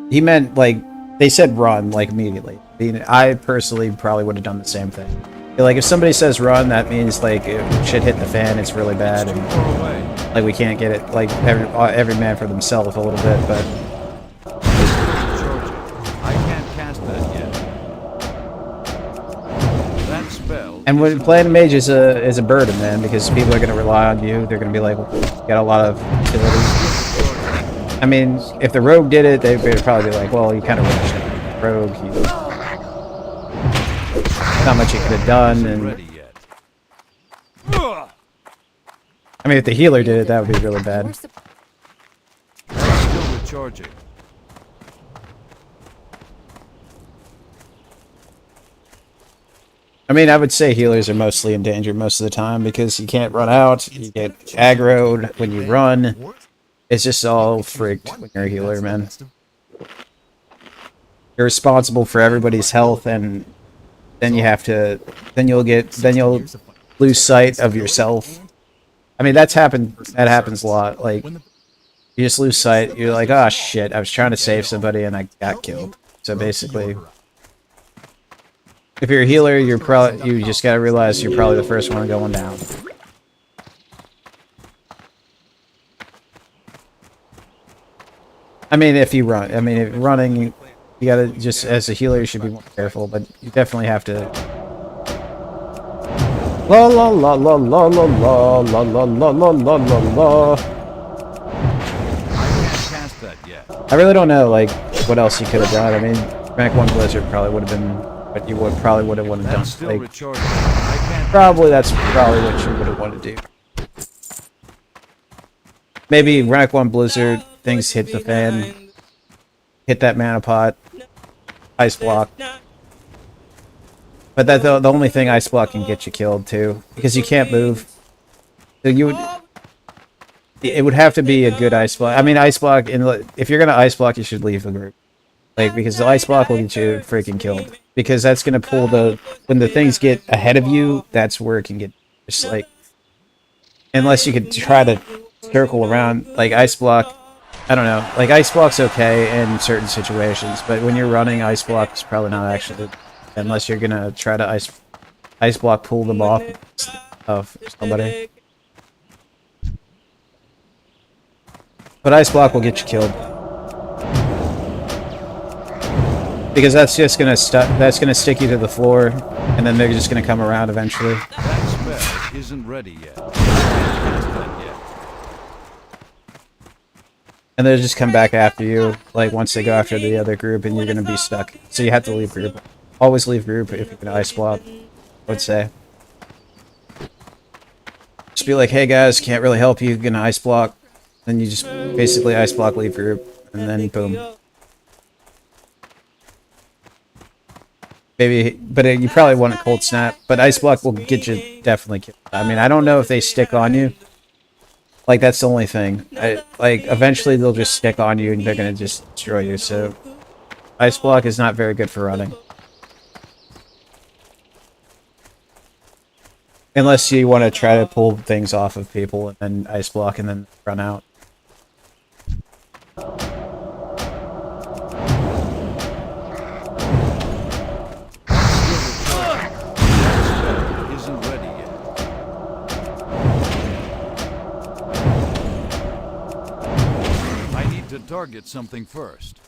he meant like they said run like immediately. I mean, I personally probably would have done the same thing. Like if somebody says run, that means like it should hit the fan. It's really bad, and Far away. like we can't get it. Like every man for themselves a little bit, but. Recharging. I can't cast that yet. That spell. And when playing a mage is a burden, man, because people are going to rely on you. They're going to be like, got a lot of utility. I mean, if the rogue did it, they'd probably be like, well, you kind of rushed it. Rogue, not much you could have done. Isn't And ready yet. I mean, if the healer did it, that would be really bad. Still recharging. I mean, I would say healers are mostly in danger most of the time because you can't run out. You get aggroed when you run. It's just all freaked when you're a healer, man. You're responsible for everybody's health, and then you have to. Then you'll lose sight of yourself. I mean, that happens a lot. Like, you just lose sight. You're like, oh shit, I was trying to save somebody and I got killed. So basically, if you're a healer, you just gotta realize you're probably the first one going down. I mean, if you run. I mean, if running, you gotta just, as a healer, you should be more careful, but you definitely have to. La la la la la la la la la la la la la la. I can't cast that yet. I really don't know, like, what else you could have done. I mean, rank 1 Blizzard probably would have been what you probably would have wanted done. That's still Like, recharging. I can't. probably that's probably what you would have wanted to do. Maybe rank 1 Blizzard, things hit the fan, hit that mana pot, ice block. But that's the only thing ice block can get you killed too, because you can't move. So you would, it would have to be a good ice block. I mean, ice block. If you're gonna ice block, you should leave the group, like because the ice block will get you freaking killed. Because that's gonna pull when the things get ahead of you, that's where it can get just like. Unless you could try to circle around, like ice block. I don't know. Like ice block's okay in certain situations, but when you're running, ice block is probably not actually. Unless you're gonna try to ice block pull them off of somebody. But ice block will get you killed. Because that's just gonna stick you to the floor, and then they're just gonna come around eventually. That spell isn't ready yet. I can't cast that yet. And they'll just come back after you, like once they go after the other group, and you're gonna be stuck. So you have to leave group. Always leave group if you're gonna ice block, I would say. Just be like, hey guys, can't really help you, gonna ice block. Then you just basically ice block, leave group, and then boom. Maybe, but you probably want a cold snap, but ice block will get you definitely killed. I mean, I don't know if they stick on you. Like, that's the only thing. Like, eventually they'll just stick on you and they're gonna just destroy you, so... Ice block is not very good for running. Unless you want to try to pull things off of people and then ice block and then run out. Isn't ready yet. I need to target something first.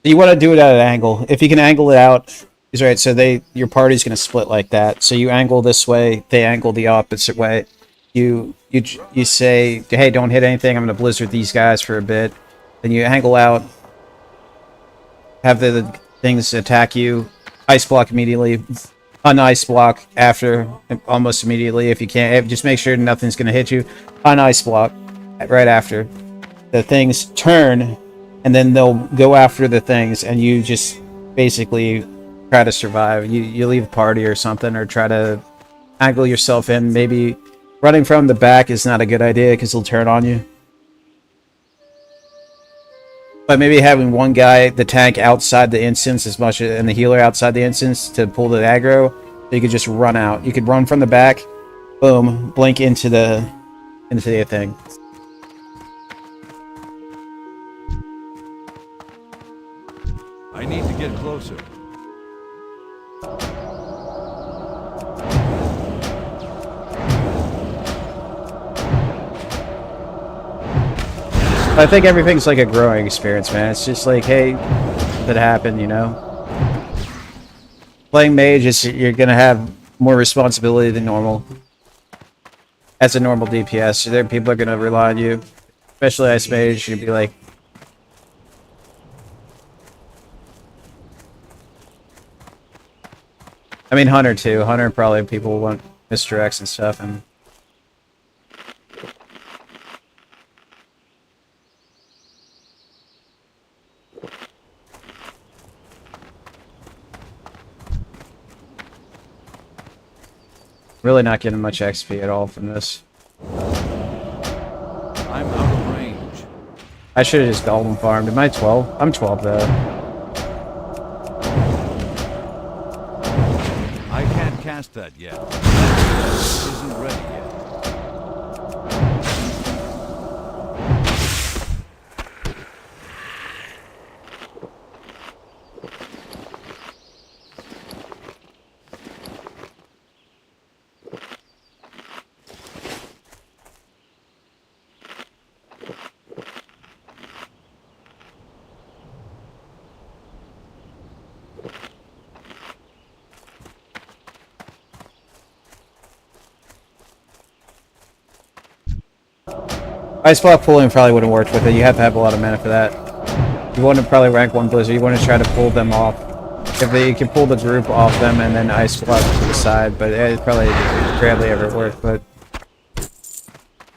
You want to do it at an angle. If you can angle it out, is right. So your party's gonna split like that. So you angle this way, they angle the opposite way. You say, hey, don't hit anything. I'm gonna blizzard these guys for a bit. Then you angle out, have the things attack you, ice block immediately, un-ice block after, almost immediately if you can. Just make sure nothing's gonna hit you. Un-ice block right after. The things turn. And then they'll go after the things, and you just basically try to survive. You leave a party or something, or try to angle yourself in. Maybe running from the back is not a good idea because they'll turn on you. But maybe having one guy, the tank, outside the instance as much, and the healer outside the instance to pull the aggro, so you could just run out. You could run from the back, boom, blink into the thing. I need to get closer. I think everything's like a growing experience, man. It's just like, hey, that happened, you know? Playing mage is, you're gonna have more responsibility than normal. As a normal DPS, there people are gonna rely on you. Especially ice mage, you'd be like, I mean, Hunter too. Hunter probably people want misdirects and stuff, and really not getting much XP at all from this. I'm out of range. I should have just golden farmed. Am I 12? I'm 12 though. I can't cast that yet. That spell isn't ready yet. Ice block pulling probably wouldn't work with it. You have to have a lot of mana for that. You want to probably rank 1 blizzard. You want to try to pull them off. If they, you can pull the group off them and then ice block to the side, but it probably rarely ever work. But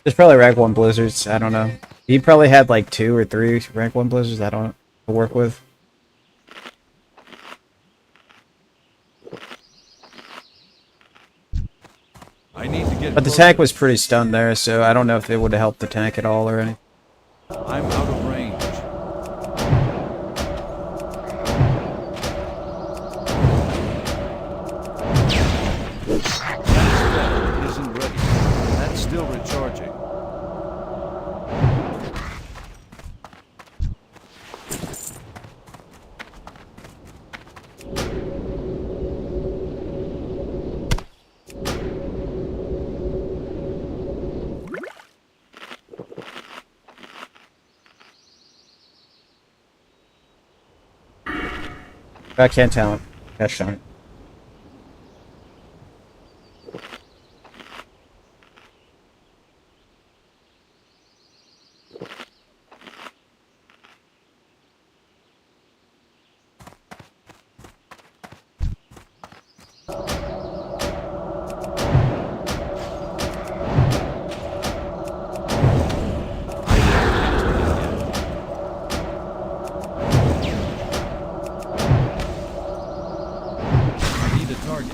there's probably rank 1 blizzards. I don't know. He probably had like 2 or 3 rank 1 blizzards. I don't know to work with. I need to get But the closer. tank was pretty stunned there, so I don't know if it would have helped the tank at all or anything. I'm out of range. That spell isn't ready. That's still recharging. Backhand talent. Gosh darn it. I need a target.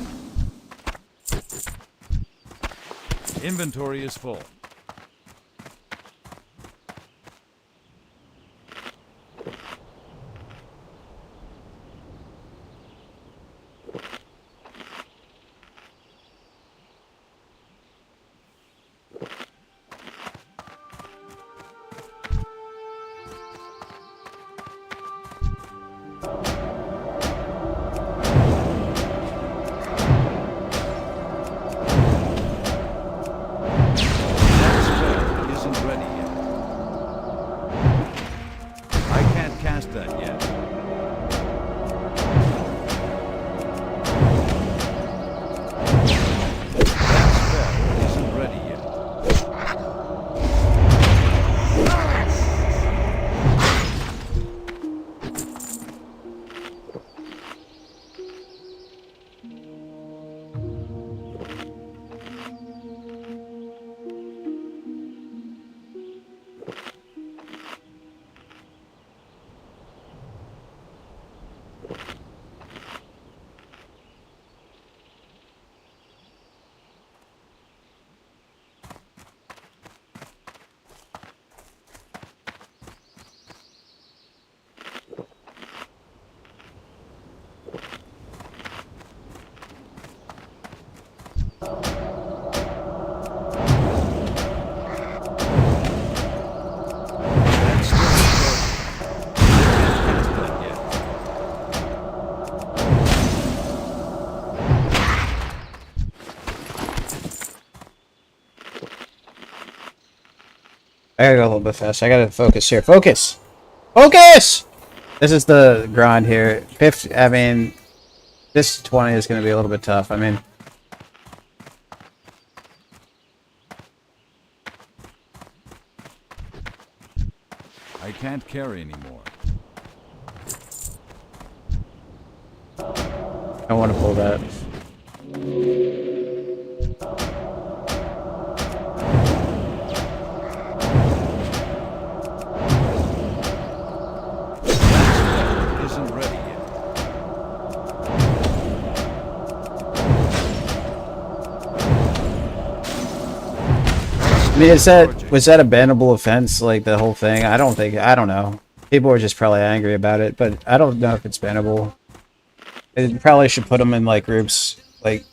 Inventory is full. That spell isn't ready yet. I can't cast that yet. That spell isn't ready yet. That's still recharging. I can't cast that yet. I gotta go a little bit fast. I gotta focus here. Focus! Focus! This is the grind here. 50, I mean, this 20 is gonna be a little bit tough. I mean, I can't carry anymore. I want to pull that. That spell isn't ready yet. I mean, was that a bannable offense, like the whole thing? I don't know. People were just probably angry about it, but I don't know if it's bannable. It probably should put them in like groups, like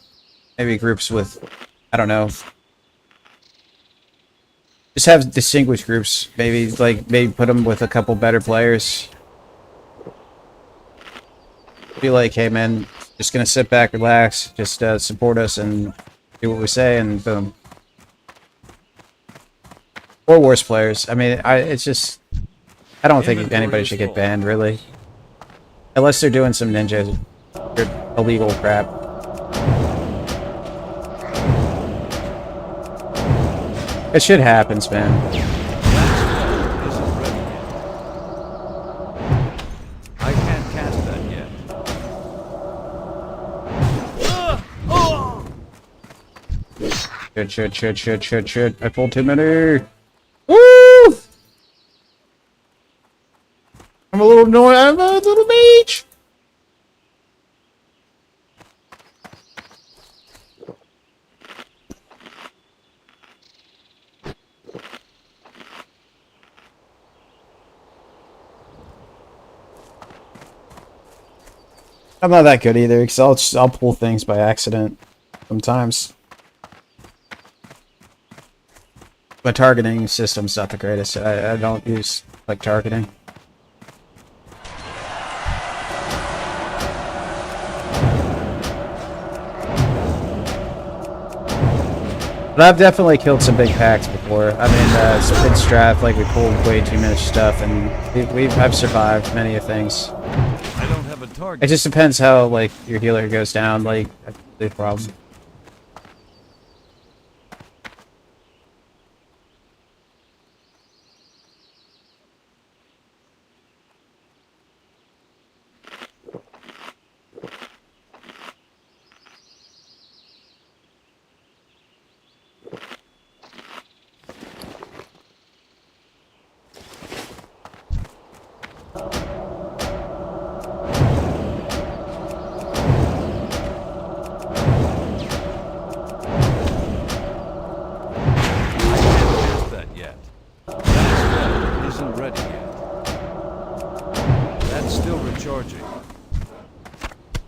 maybe groups with, I don't know. Just have distinguished groups, maybe put them with a couple better players. Be like, hey man, just gonna sit back, relax, just support us and do what we say, and boom. Or worse players. I mean, it's just, I don't think anybody should get banned, really. Unless they're doing some ninja or illegal crap. It should happen, man. Shit. I pulled too many. Woo! I'm a little annoyed. I'm a little mage. I'm not that good either, because I'll pull things by accident sometimes. My targeting system's not the greatest. I don't use like targeting. But I've definitely killed some big packs before. I mean, spin strap, like we pulled way too much stuff, and I've survived many of things. I don't have a target. It just depends how like your healer goes down. Like, that's the problem.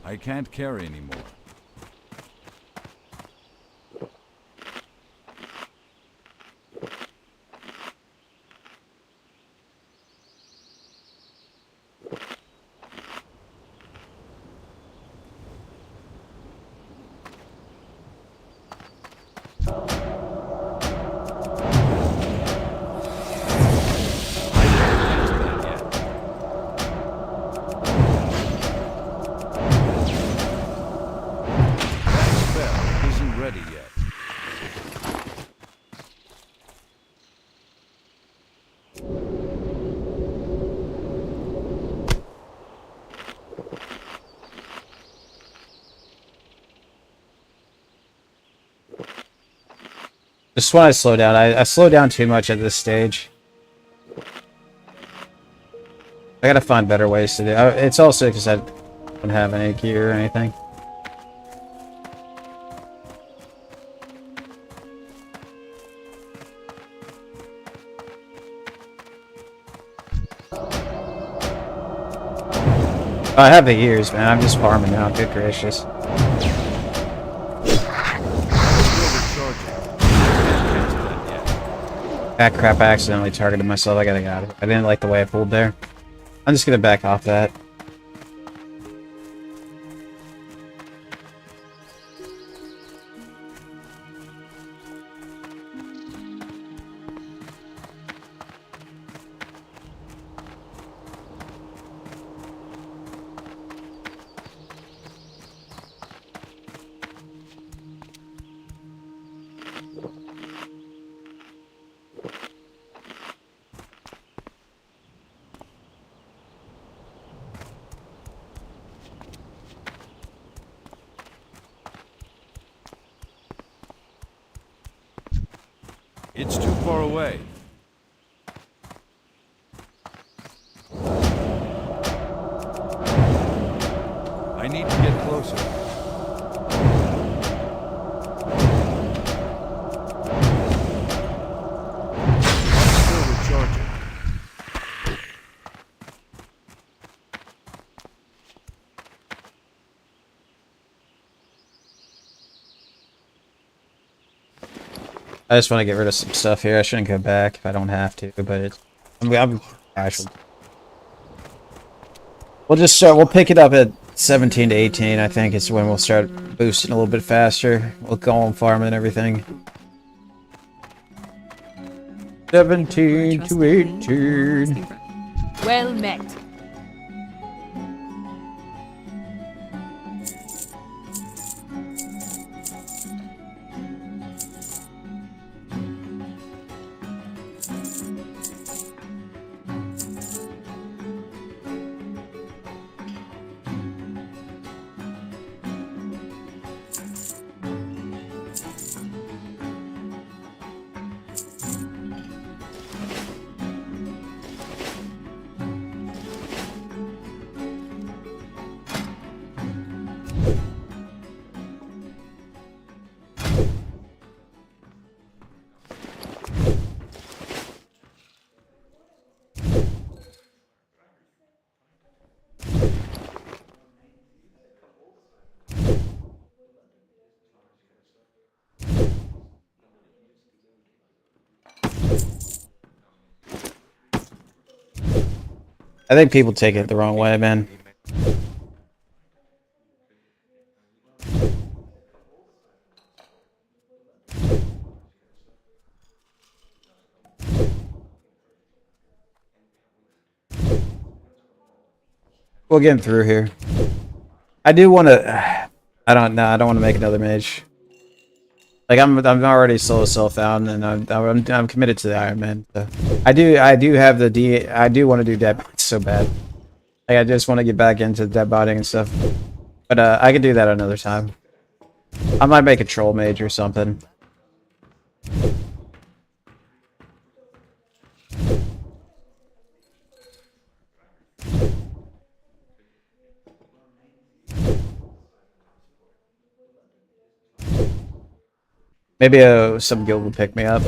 I can't carry anymore. Just want to slow down. I slow down too much at this stage. I gotta find better ways to do it. It's also because I don't have any gear or anything. I have the gears, man. I'm just farming now. Good gracious. Ah, crap, I accidentally targeted myself. I gotta get out of it. I didn't like the way I pulled there. I'm just gonna back off that. It's too far away. I need to get closer. I'm still recharging. I just want to get rid of some stuff here. I shouldn't go back if I don't have to, but it's... I'm casual. We'll just start... We'll pick it up at 17 to 18, I think. It's when we'll start boosting a little bit faster. We'll go on farming and everything. 17 to 18. Well met. I think people take it the wrong way, man. We'll get him through here. I do want to. I don't know. I don't want to make another mage. Like I'm already solo self-found, and I'm committed to the Ironman. So. I do have the D. I do want to do dead bots so bad. Like I just want to get back into dead botting and stuff. But I could do that another time. I might make a troll mage or something. Maybe some guild will pick me up.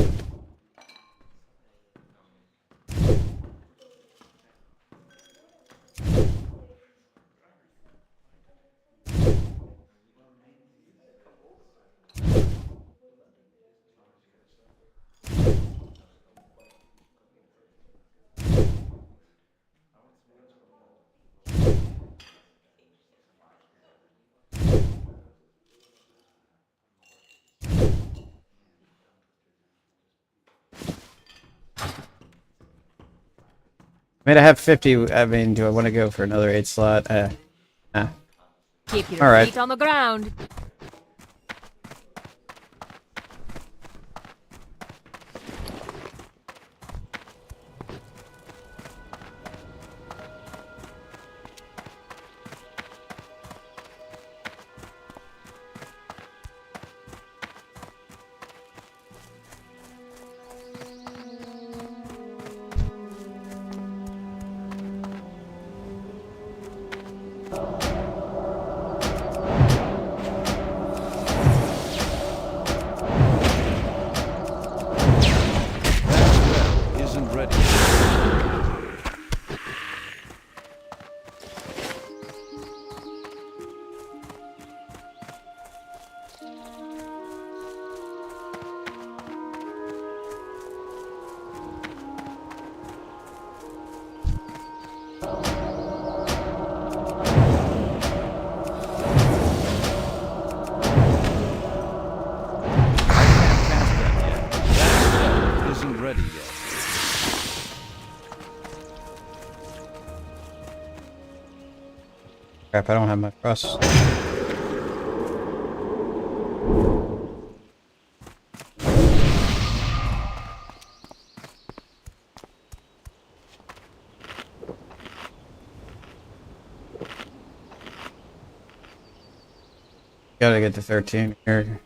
I mean, I have 50. I mean, do I want to go for another 8 slot? Nah. Keep your All right. feet on the ground. Isn't ready. Isn't ready yet. Crap, I don't have my frost. Gotta get to 13 here.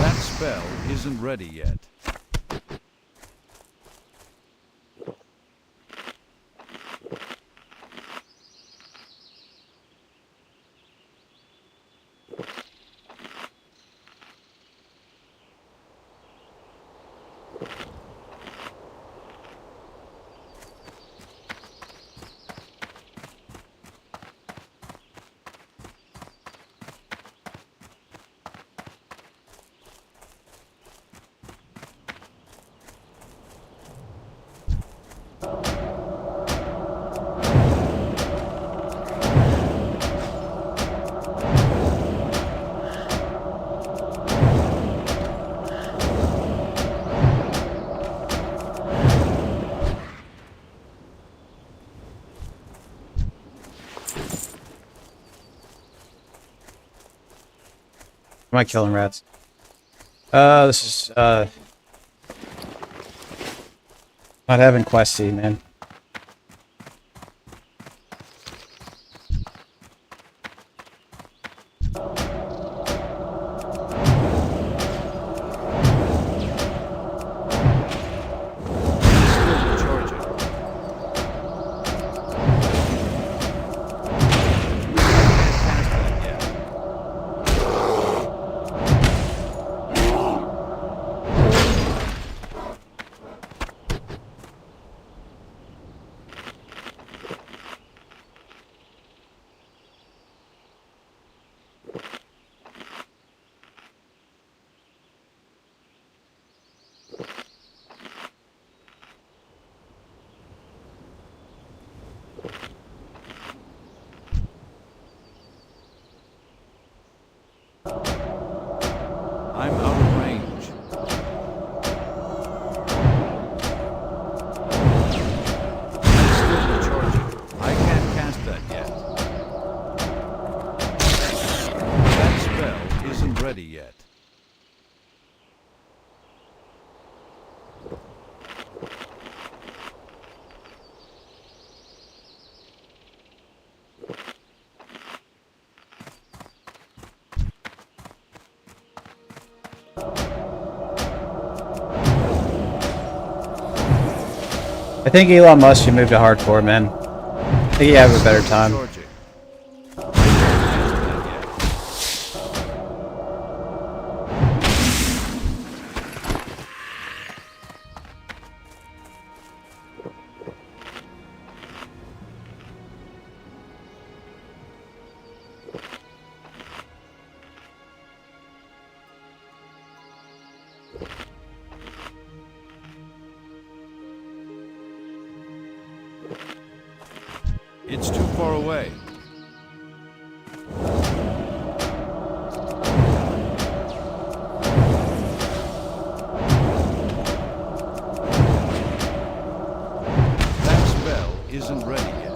That spell isn't ready yet. Am I killing rats? This is, not having questy, man. I'm out of range. I'm still recharging. I can't cast that yet. That spell isn't ready yet. I think Elon Musk should move to hardcore, man. I think he'd have a better time. Recharging. I can't cast that yet. It's too far away. That spell isn't ready yet.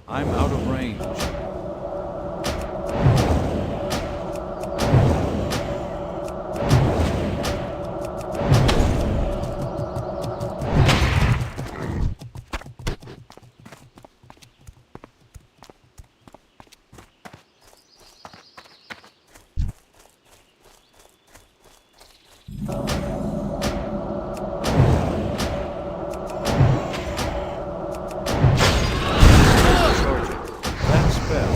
I'm out of range. That spell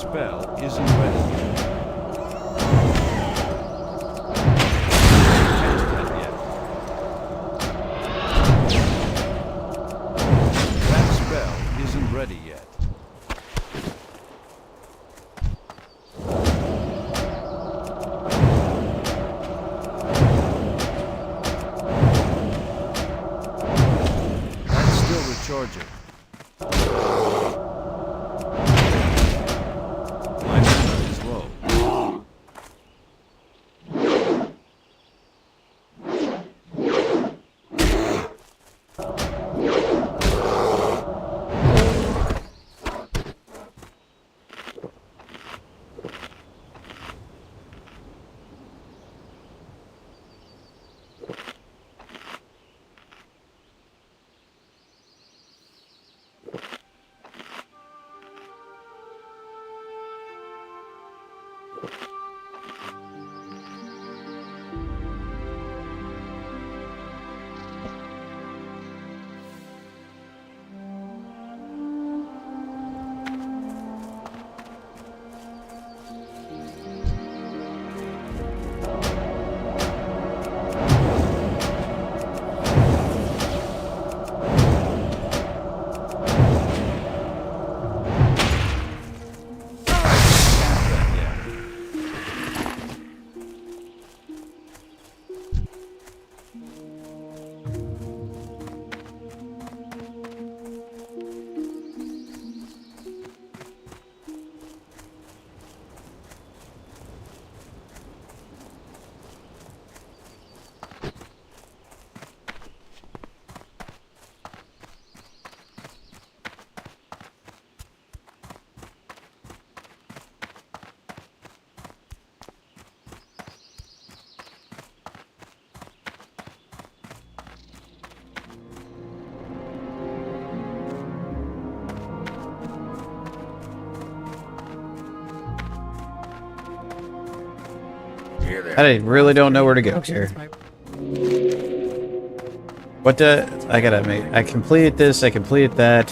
spell isn't ready yet. Cast that yet. That spell isn't ready yet. That's still recharging. My mana is low. Here there. I really don't know where to go here. What the? I gotta make. I completed this. I completed that.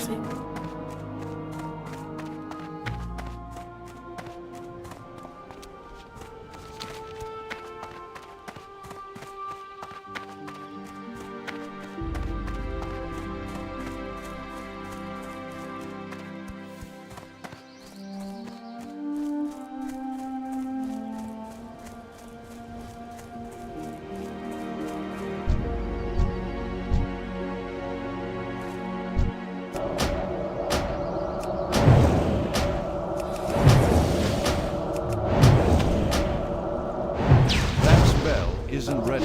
That spell isn't ready.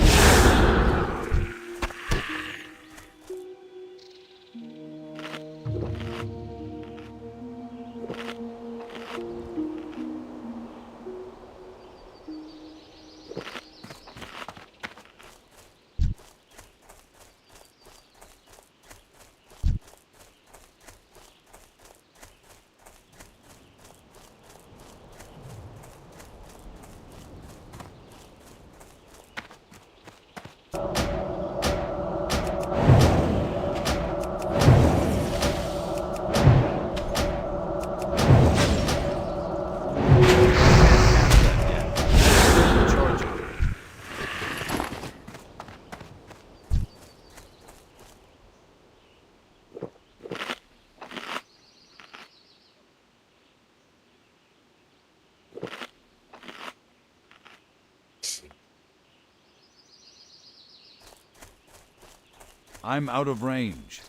I'm out of range.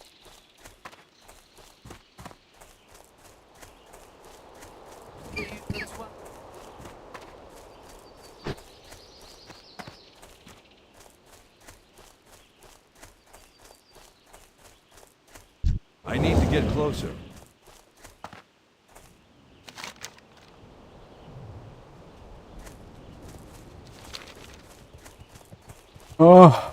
I need to get closer. Oh.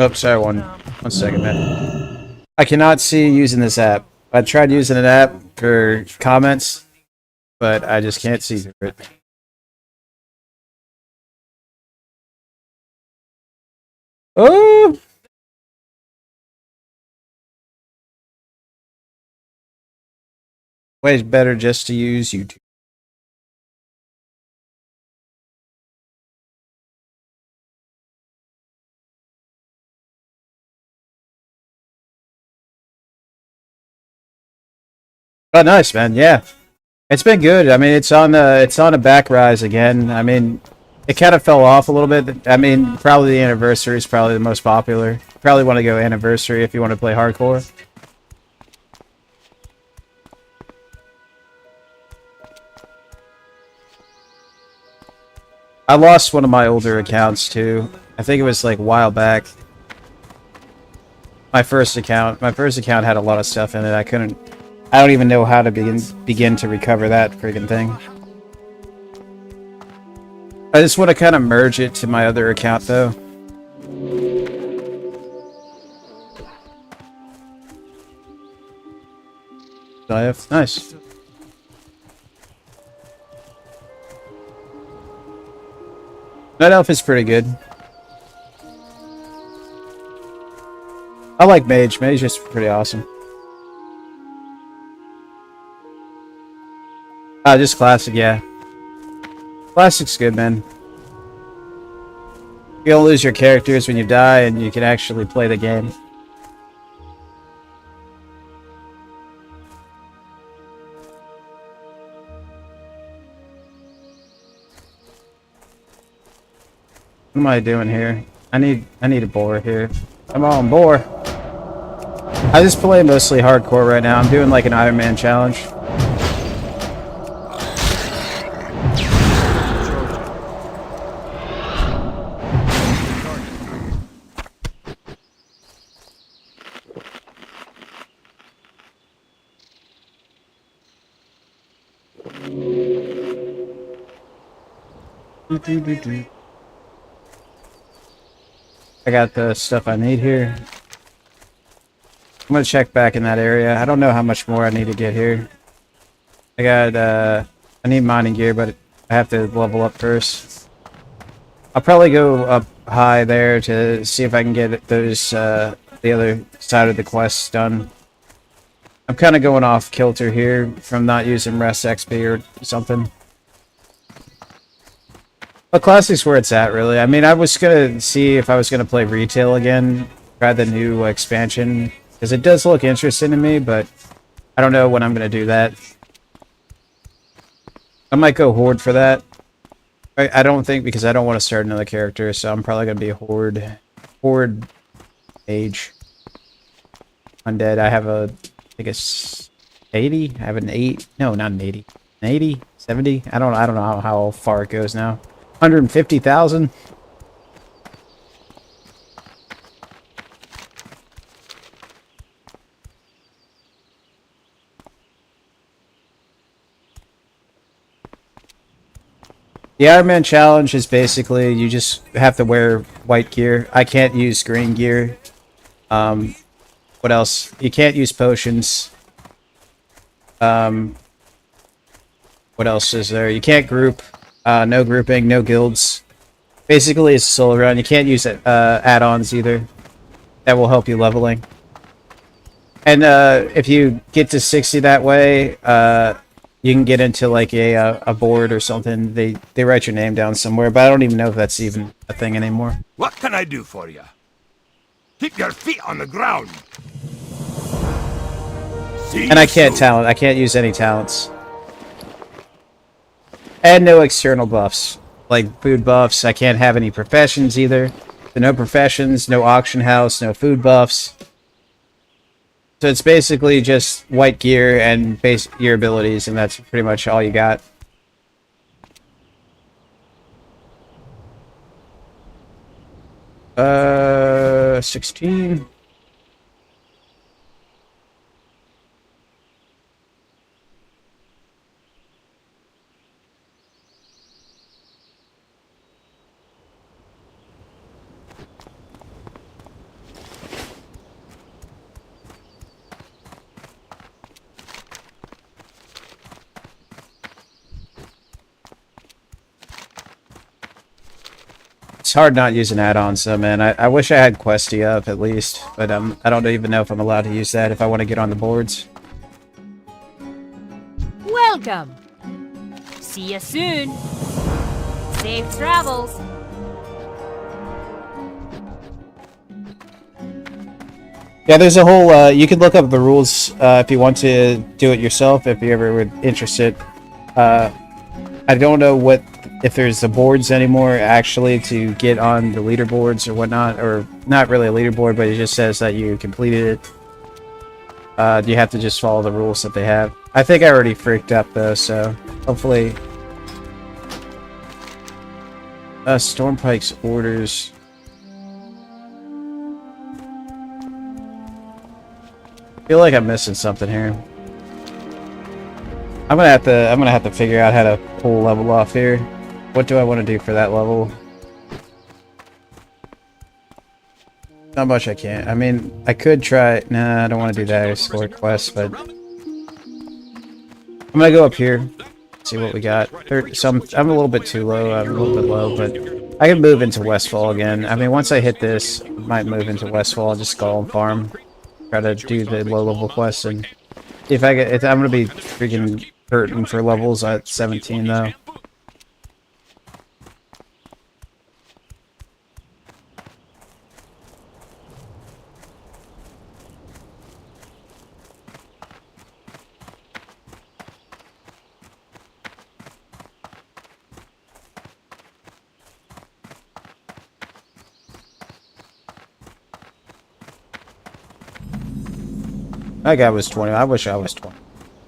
Oh, sorry, one second, man. I cannot see using this app. I tried using an app for comments, but I just can't see through it. Oh! Way better just to use YouTube. Oh, nice, man. Yeah, it's been good. I mean, it's on a back rise again. I mean, it kind of fell off a little bit. I mean, probably the anniversary is probably the most popular. Probably want to go anniversary if you want to play hardcore. I lost one of my older accounts too. I think it was like a while back. My first account had a lot of stuff in it. I don't even know how to begin to recover that friggin' thing. I just want to kind of merge it to my other account though. Nice. Night Elf is pretty good. I like Mage. Mage is pretty awesome. Just Classic, yeah. Classic's good, man. You don't lose your characters when you die, and you can actually play the game. What am I doing here? I need a boar here. Come on, boar. I just play mostly hardcore right now. I'm doing like an Ironman challenge. I got the stuff I need here. I'm gonna check back in that area. I don't know how much more I need to get here. I need mining gear, but I have to level up first. I'll probably go up high there to see if I can get those, the other side of the quests done. I'm kind of going off kilter here from not using rest XP or something. But Classic's where it's at, really. I mean, I was gonna see if I was gonna play retail again, try the new expansion, because it does look interesting to me, but I don't know when I'm gonna do that. I might go Horde for that. I don't think, because I don't want to start another character, so I'm probably gonna be a Horde Mage. Undead. I have a, I think it's 80. I have an 8. No, not an 80. An 80, 70. I don't know how far it goes now. 150,000. The Ironman challenge is basically you just have to wear white gear. I can't use green gear. What else? You can't use potions. What else is there? You can't group. No grouping, no guilds. Basically, it's a solo run. You can't use add-ons either. That will help you leveling. And if you get to 60 that way, you can get into like a board or something. They write your name down somewhere, but I don't even know if that's even a thing anymore. What can I do for you? Keep your feet on the ground. And I can't use any talents. And no external buffs. Like food buffs. I can't have any professions either. So no professions, no auction house, no food buffs. So it's basically just white gear and base your abilities, and that's pretty much all you got. Uh, 16. It's hard not using add-ons though, man. I wish I had Questy up at least, but I don't even know if I'm allowed to use that if I want to get on the boards. Welcome. See you soon. Safe travels. Yeah, there's a whole, you can look up the rules if you want to do it yourself, if you ever were interested. I don't know if there's the boards anymore, actually, to get on the leaderboards or whatnot, or not really a leaderboard, but it just says that you completed it. You have to just follow the rules that they have. I think I already freaked up, though, so hopefully... Stormpike's orders... I feel like I'm missing something here. I'm gonna have to figure out how to pull level off here. What do I want to do for that level? Not much I can't. I mean, I could try. Nah, I don't want to do that or score quest, but I'm gonna go up here, see what we got. I'm a little bit too low. I'm a little bit low, but I can move into Westfall again. I mean, once I hit this, I might move into Westfall and just skull and farm. Try to do the low level quests, and if I get, I'm gonna be freaking hurting for levels at 17 though. That guy was 20. I wish I was 20.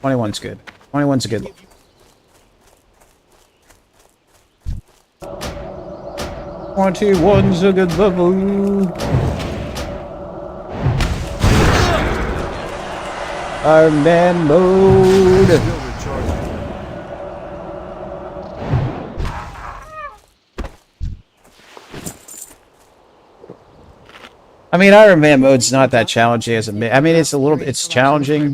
21's good. 21's a good level. 21's a good level. Ironman mode. I mean, Ironman mode's not that challenging as a... I mean, it's challenging,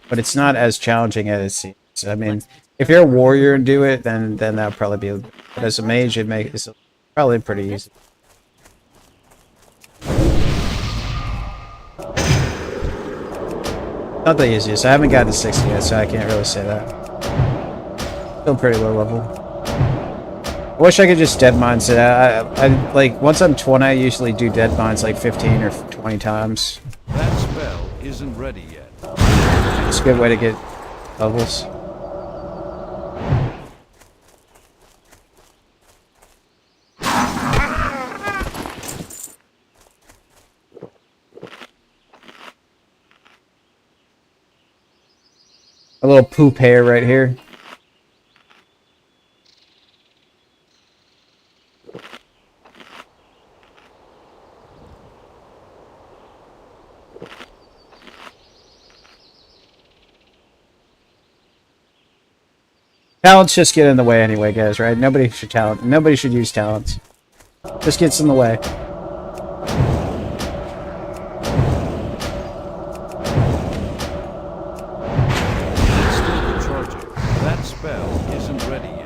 but it's not as challenging as it seems. I mean, if you're a warrior and do it, then that'll probably be... But as a mage, it's probably pretty easy. Not the easiest. I haven't gotten to 60 yet, so I can't really say that. Still pretty low level. I wish I could just dead mines it. I like, once I'm 20, I usually do dead mines like 15 or 20 times. That spell isn't ready yet. It's a good way to get levels. A little poop hair right here. Talents just get in the way anyway, guys, right? Nobody should use talents. Just gets in the way. Still recharging. That spell isn't ready yet.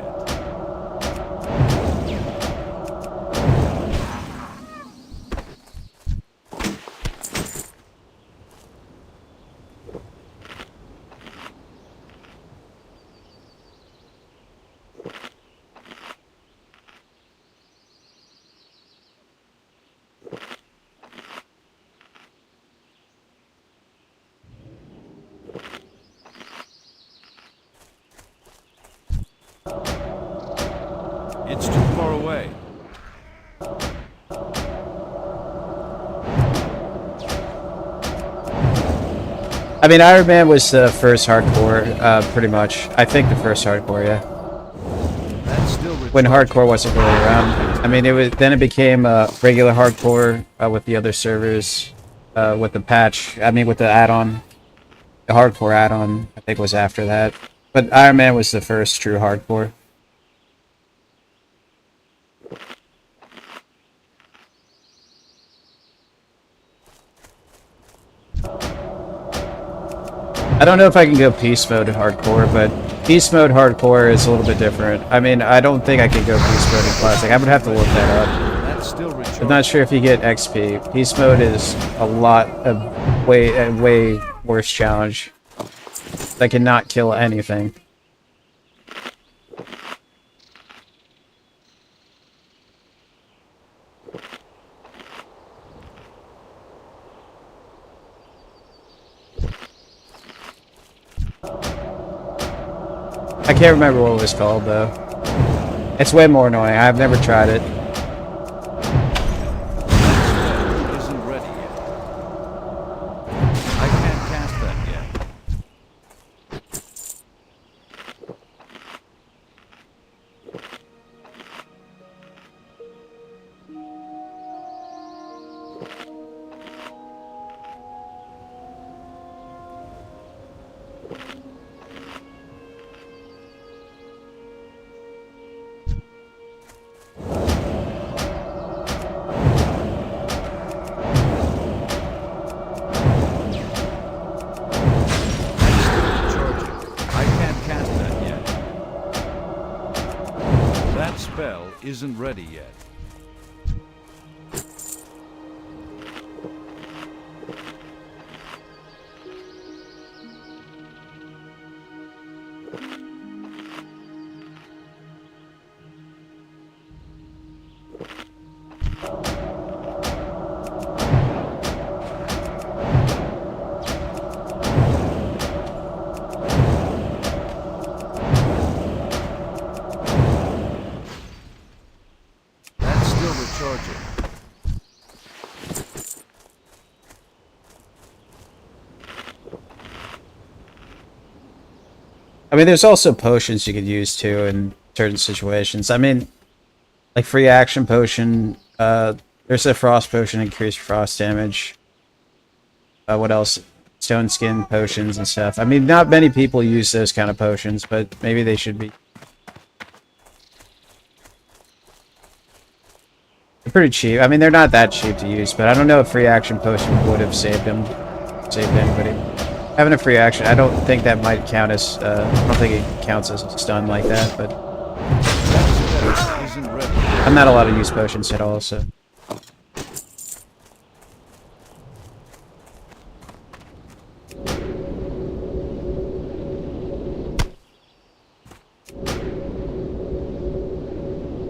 It's too far away. I mean, Ironman was the first hardcore, pretty much. I think the first hardcore, yeah. That's still When hardcore wasn't really around. I mean, then it became regular hardcore with the other servers, with the patch. I mean, with the add-on, the hardcore add-on. I think was after that. But Ironman was the first true hardcore. I don't know if I can go peace mode hardcore, but peace mode hardcore is a little bit different. I mean, I don't think I can go peace mode in classic. I would have to look that up. That's still I'm recharging. not sure if you get XP. Beast mode is a lot of way worse challenge. That cannot kill anything. I can't remember what it was called though. It's way more annoying. I've never tried it. Isn't ready yet. I can't cast that yet. Spell isn't ready yet. I mean, there's also potions you could use too in certain situations. I mean, like free action potion. There's a frost potion, increased frost damage. What else? Stone skin potions and stuff. I mean, not many people use those kind of potions, but maybe they should be. They're pretty cheap. I mean, they're not that cheap to use, but I don't know if free action potion would have saved anybody. Having a free action, I don't think that might count as, I don't think it counts as a stun like that, but I'm not allowed to use potions at all, so.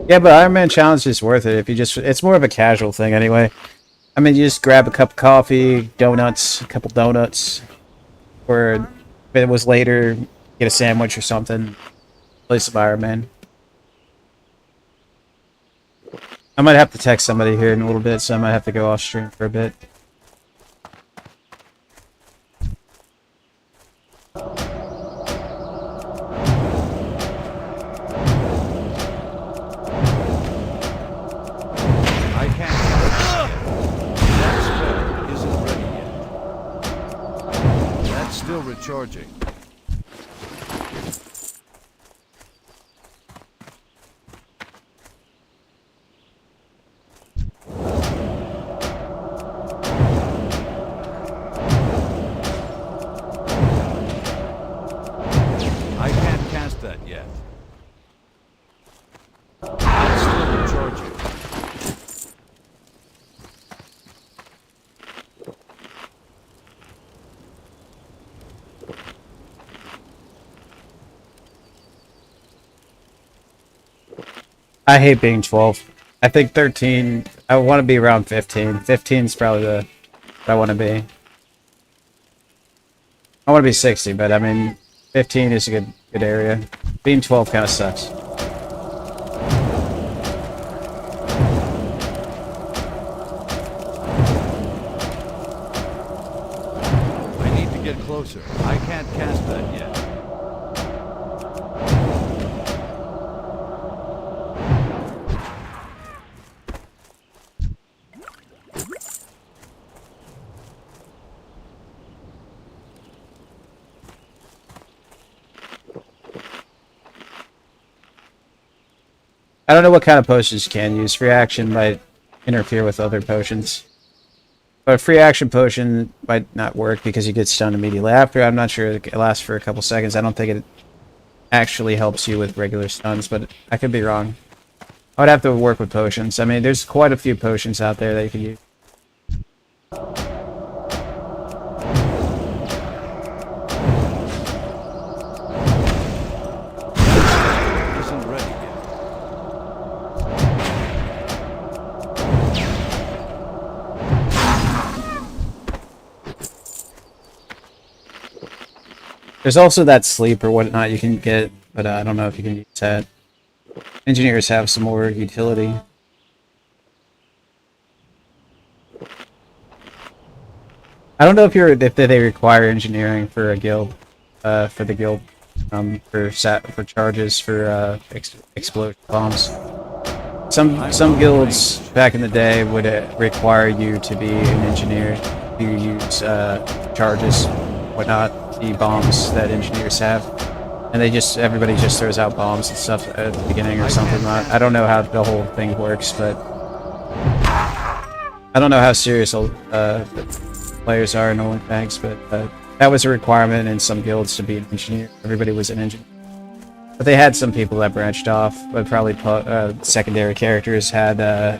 Yeah, but Ironman Challenge is worth it if you just, it's more of a casual thing anyway. I mean, you just grab a cup of coffee, donuts, a couple donuts, or if it was later, get a sandwich or something, play some Ironman. I might have to text somebody here in a little bit, so I might have to go off stream for a bit. Recharging. I can't cast that yet. I'm still recharging. I hate being 12. I think 13, I want to be around 15. 15 is probably what I want to be. I want to be 60, but I mean, 15 is a good area. Being 12 kind of sucks. I need to get closer. I can't cast that yet. I don't know what kind of potions you can use. Free action might interfere with other potions. But a free action potion might not work because you get stunned immediately after. I'm not sure it lasts for a couple seconds. I don't think it actually helps you with regular stuns, but I could be wrong. I would have to work with potions. I mean, there's quite a few potions out there that you can use. Isn't ready yet. There's also that sleep or whatnot you can get, but I don't know if you can use that. Engineers have some more utility. I don't know if they require engineering for a guild, for the guild, for charges for explosion bombs. Some guilds back in the day would require you to be an engineer to use charges, whatnot, the bombs that engineers have, and everybody just throws out bombs and stuff at the beginning or something. I don't know how the whole thing works, but I don't know how serious players are in Olympics, but that was a requirement in some guilds to be an engineer. Everybody was an engineer. But they had some people that branched off, but probably secondary characters had the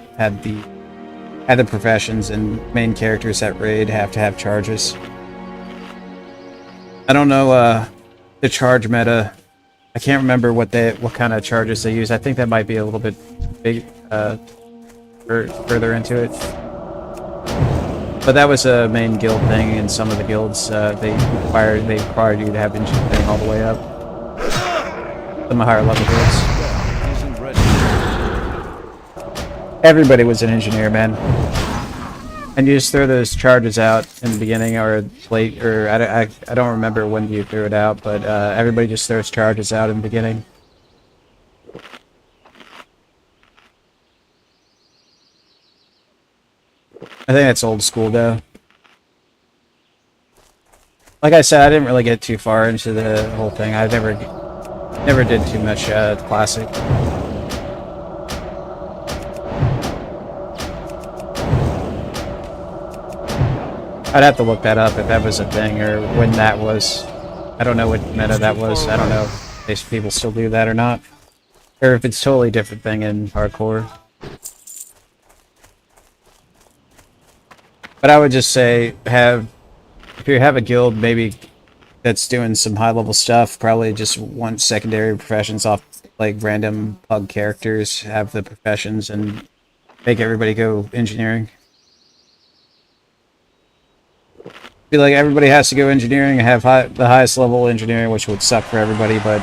professions, and main characters that raid have to have charges. I don't know the charge meta. I can't remember what kind of charges they use. I think that might be a little bit big further into it. But that was a main guild thing in some of the guilds. They required you to have engineering all the way up. Some higher level guilds. Isn't ready. Everybody was an engineer, man. And you just throw those charges out in the beginning or late, or I don't remember when you threw it out, but everybody just throws charges out in the beginning. I think that's old school, though. Like I said, I didn't really get too far into the whole thing. I never did too much classic. I'd have to look that up if that was a thing or when that was. I don't know what meta that was. I don't know if people still do that or not, or if it's a totally different thing in hardcore. But I would just say if you have a guild maybe that's doing some high level stuff, probably just want secondary professions off like random pug characters, have the professions and make everybody go engineering. Be like everybody has to go engineering and have the highest level engineering, which would suck for everybody, but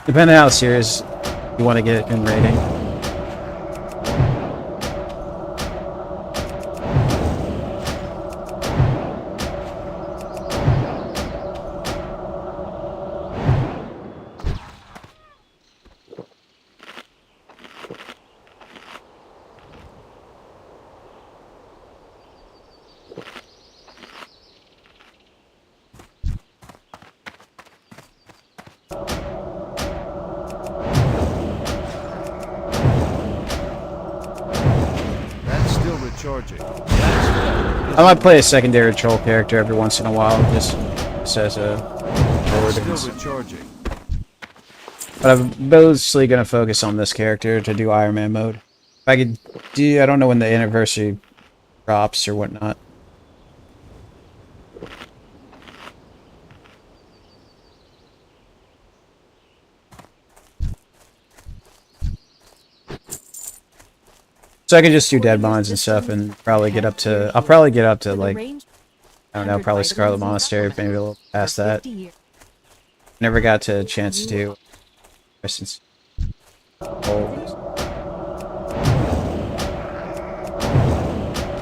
depending on how serious you want to get in raiding. Recharging. I might play a secondary troll character every once in a while, just as a forward. Still recharging. But I'm mostly gonna focus on this character to do Ironman mode. If I could do, I don't know when the anniversary drops or whatnot. So I can just do dead mines and stuff, and probably get up to. I'll probably get up to like, I don't know, probably Scarlet Monastery, maybe a little past that. Never got to a chance to do. Since.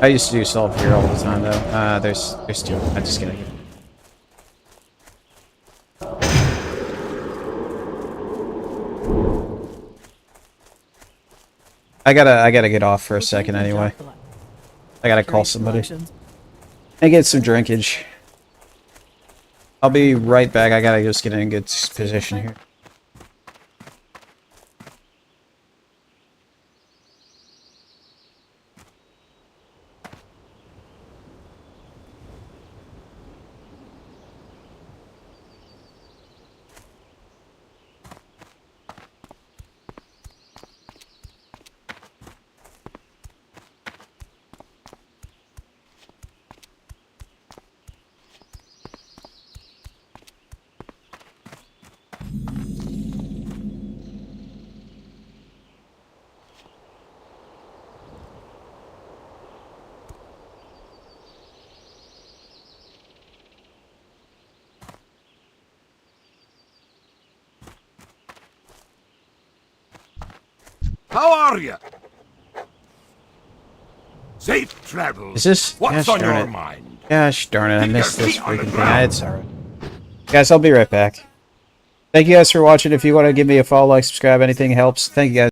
I used to do Salt here all the time though. There's two. I'm just gonna get. I gotta get off for a second anyway. I gotta call somebody and get some drinkage. I'll be right back. I gotta just get in a good position here. How are you? Safe travels. Is this? What's Gosh on darn your it. mind? Gosh darn it, I missed your this feet on the freaking thing. ground. It's alright. Guys, I'll be right back. Thank you guys for watching. If you want to give me a follow, like, subscribe, anything helps. Thank you guys.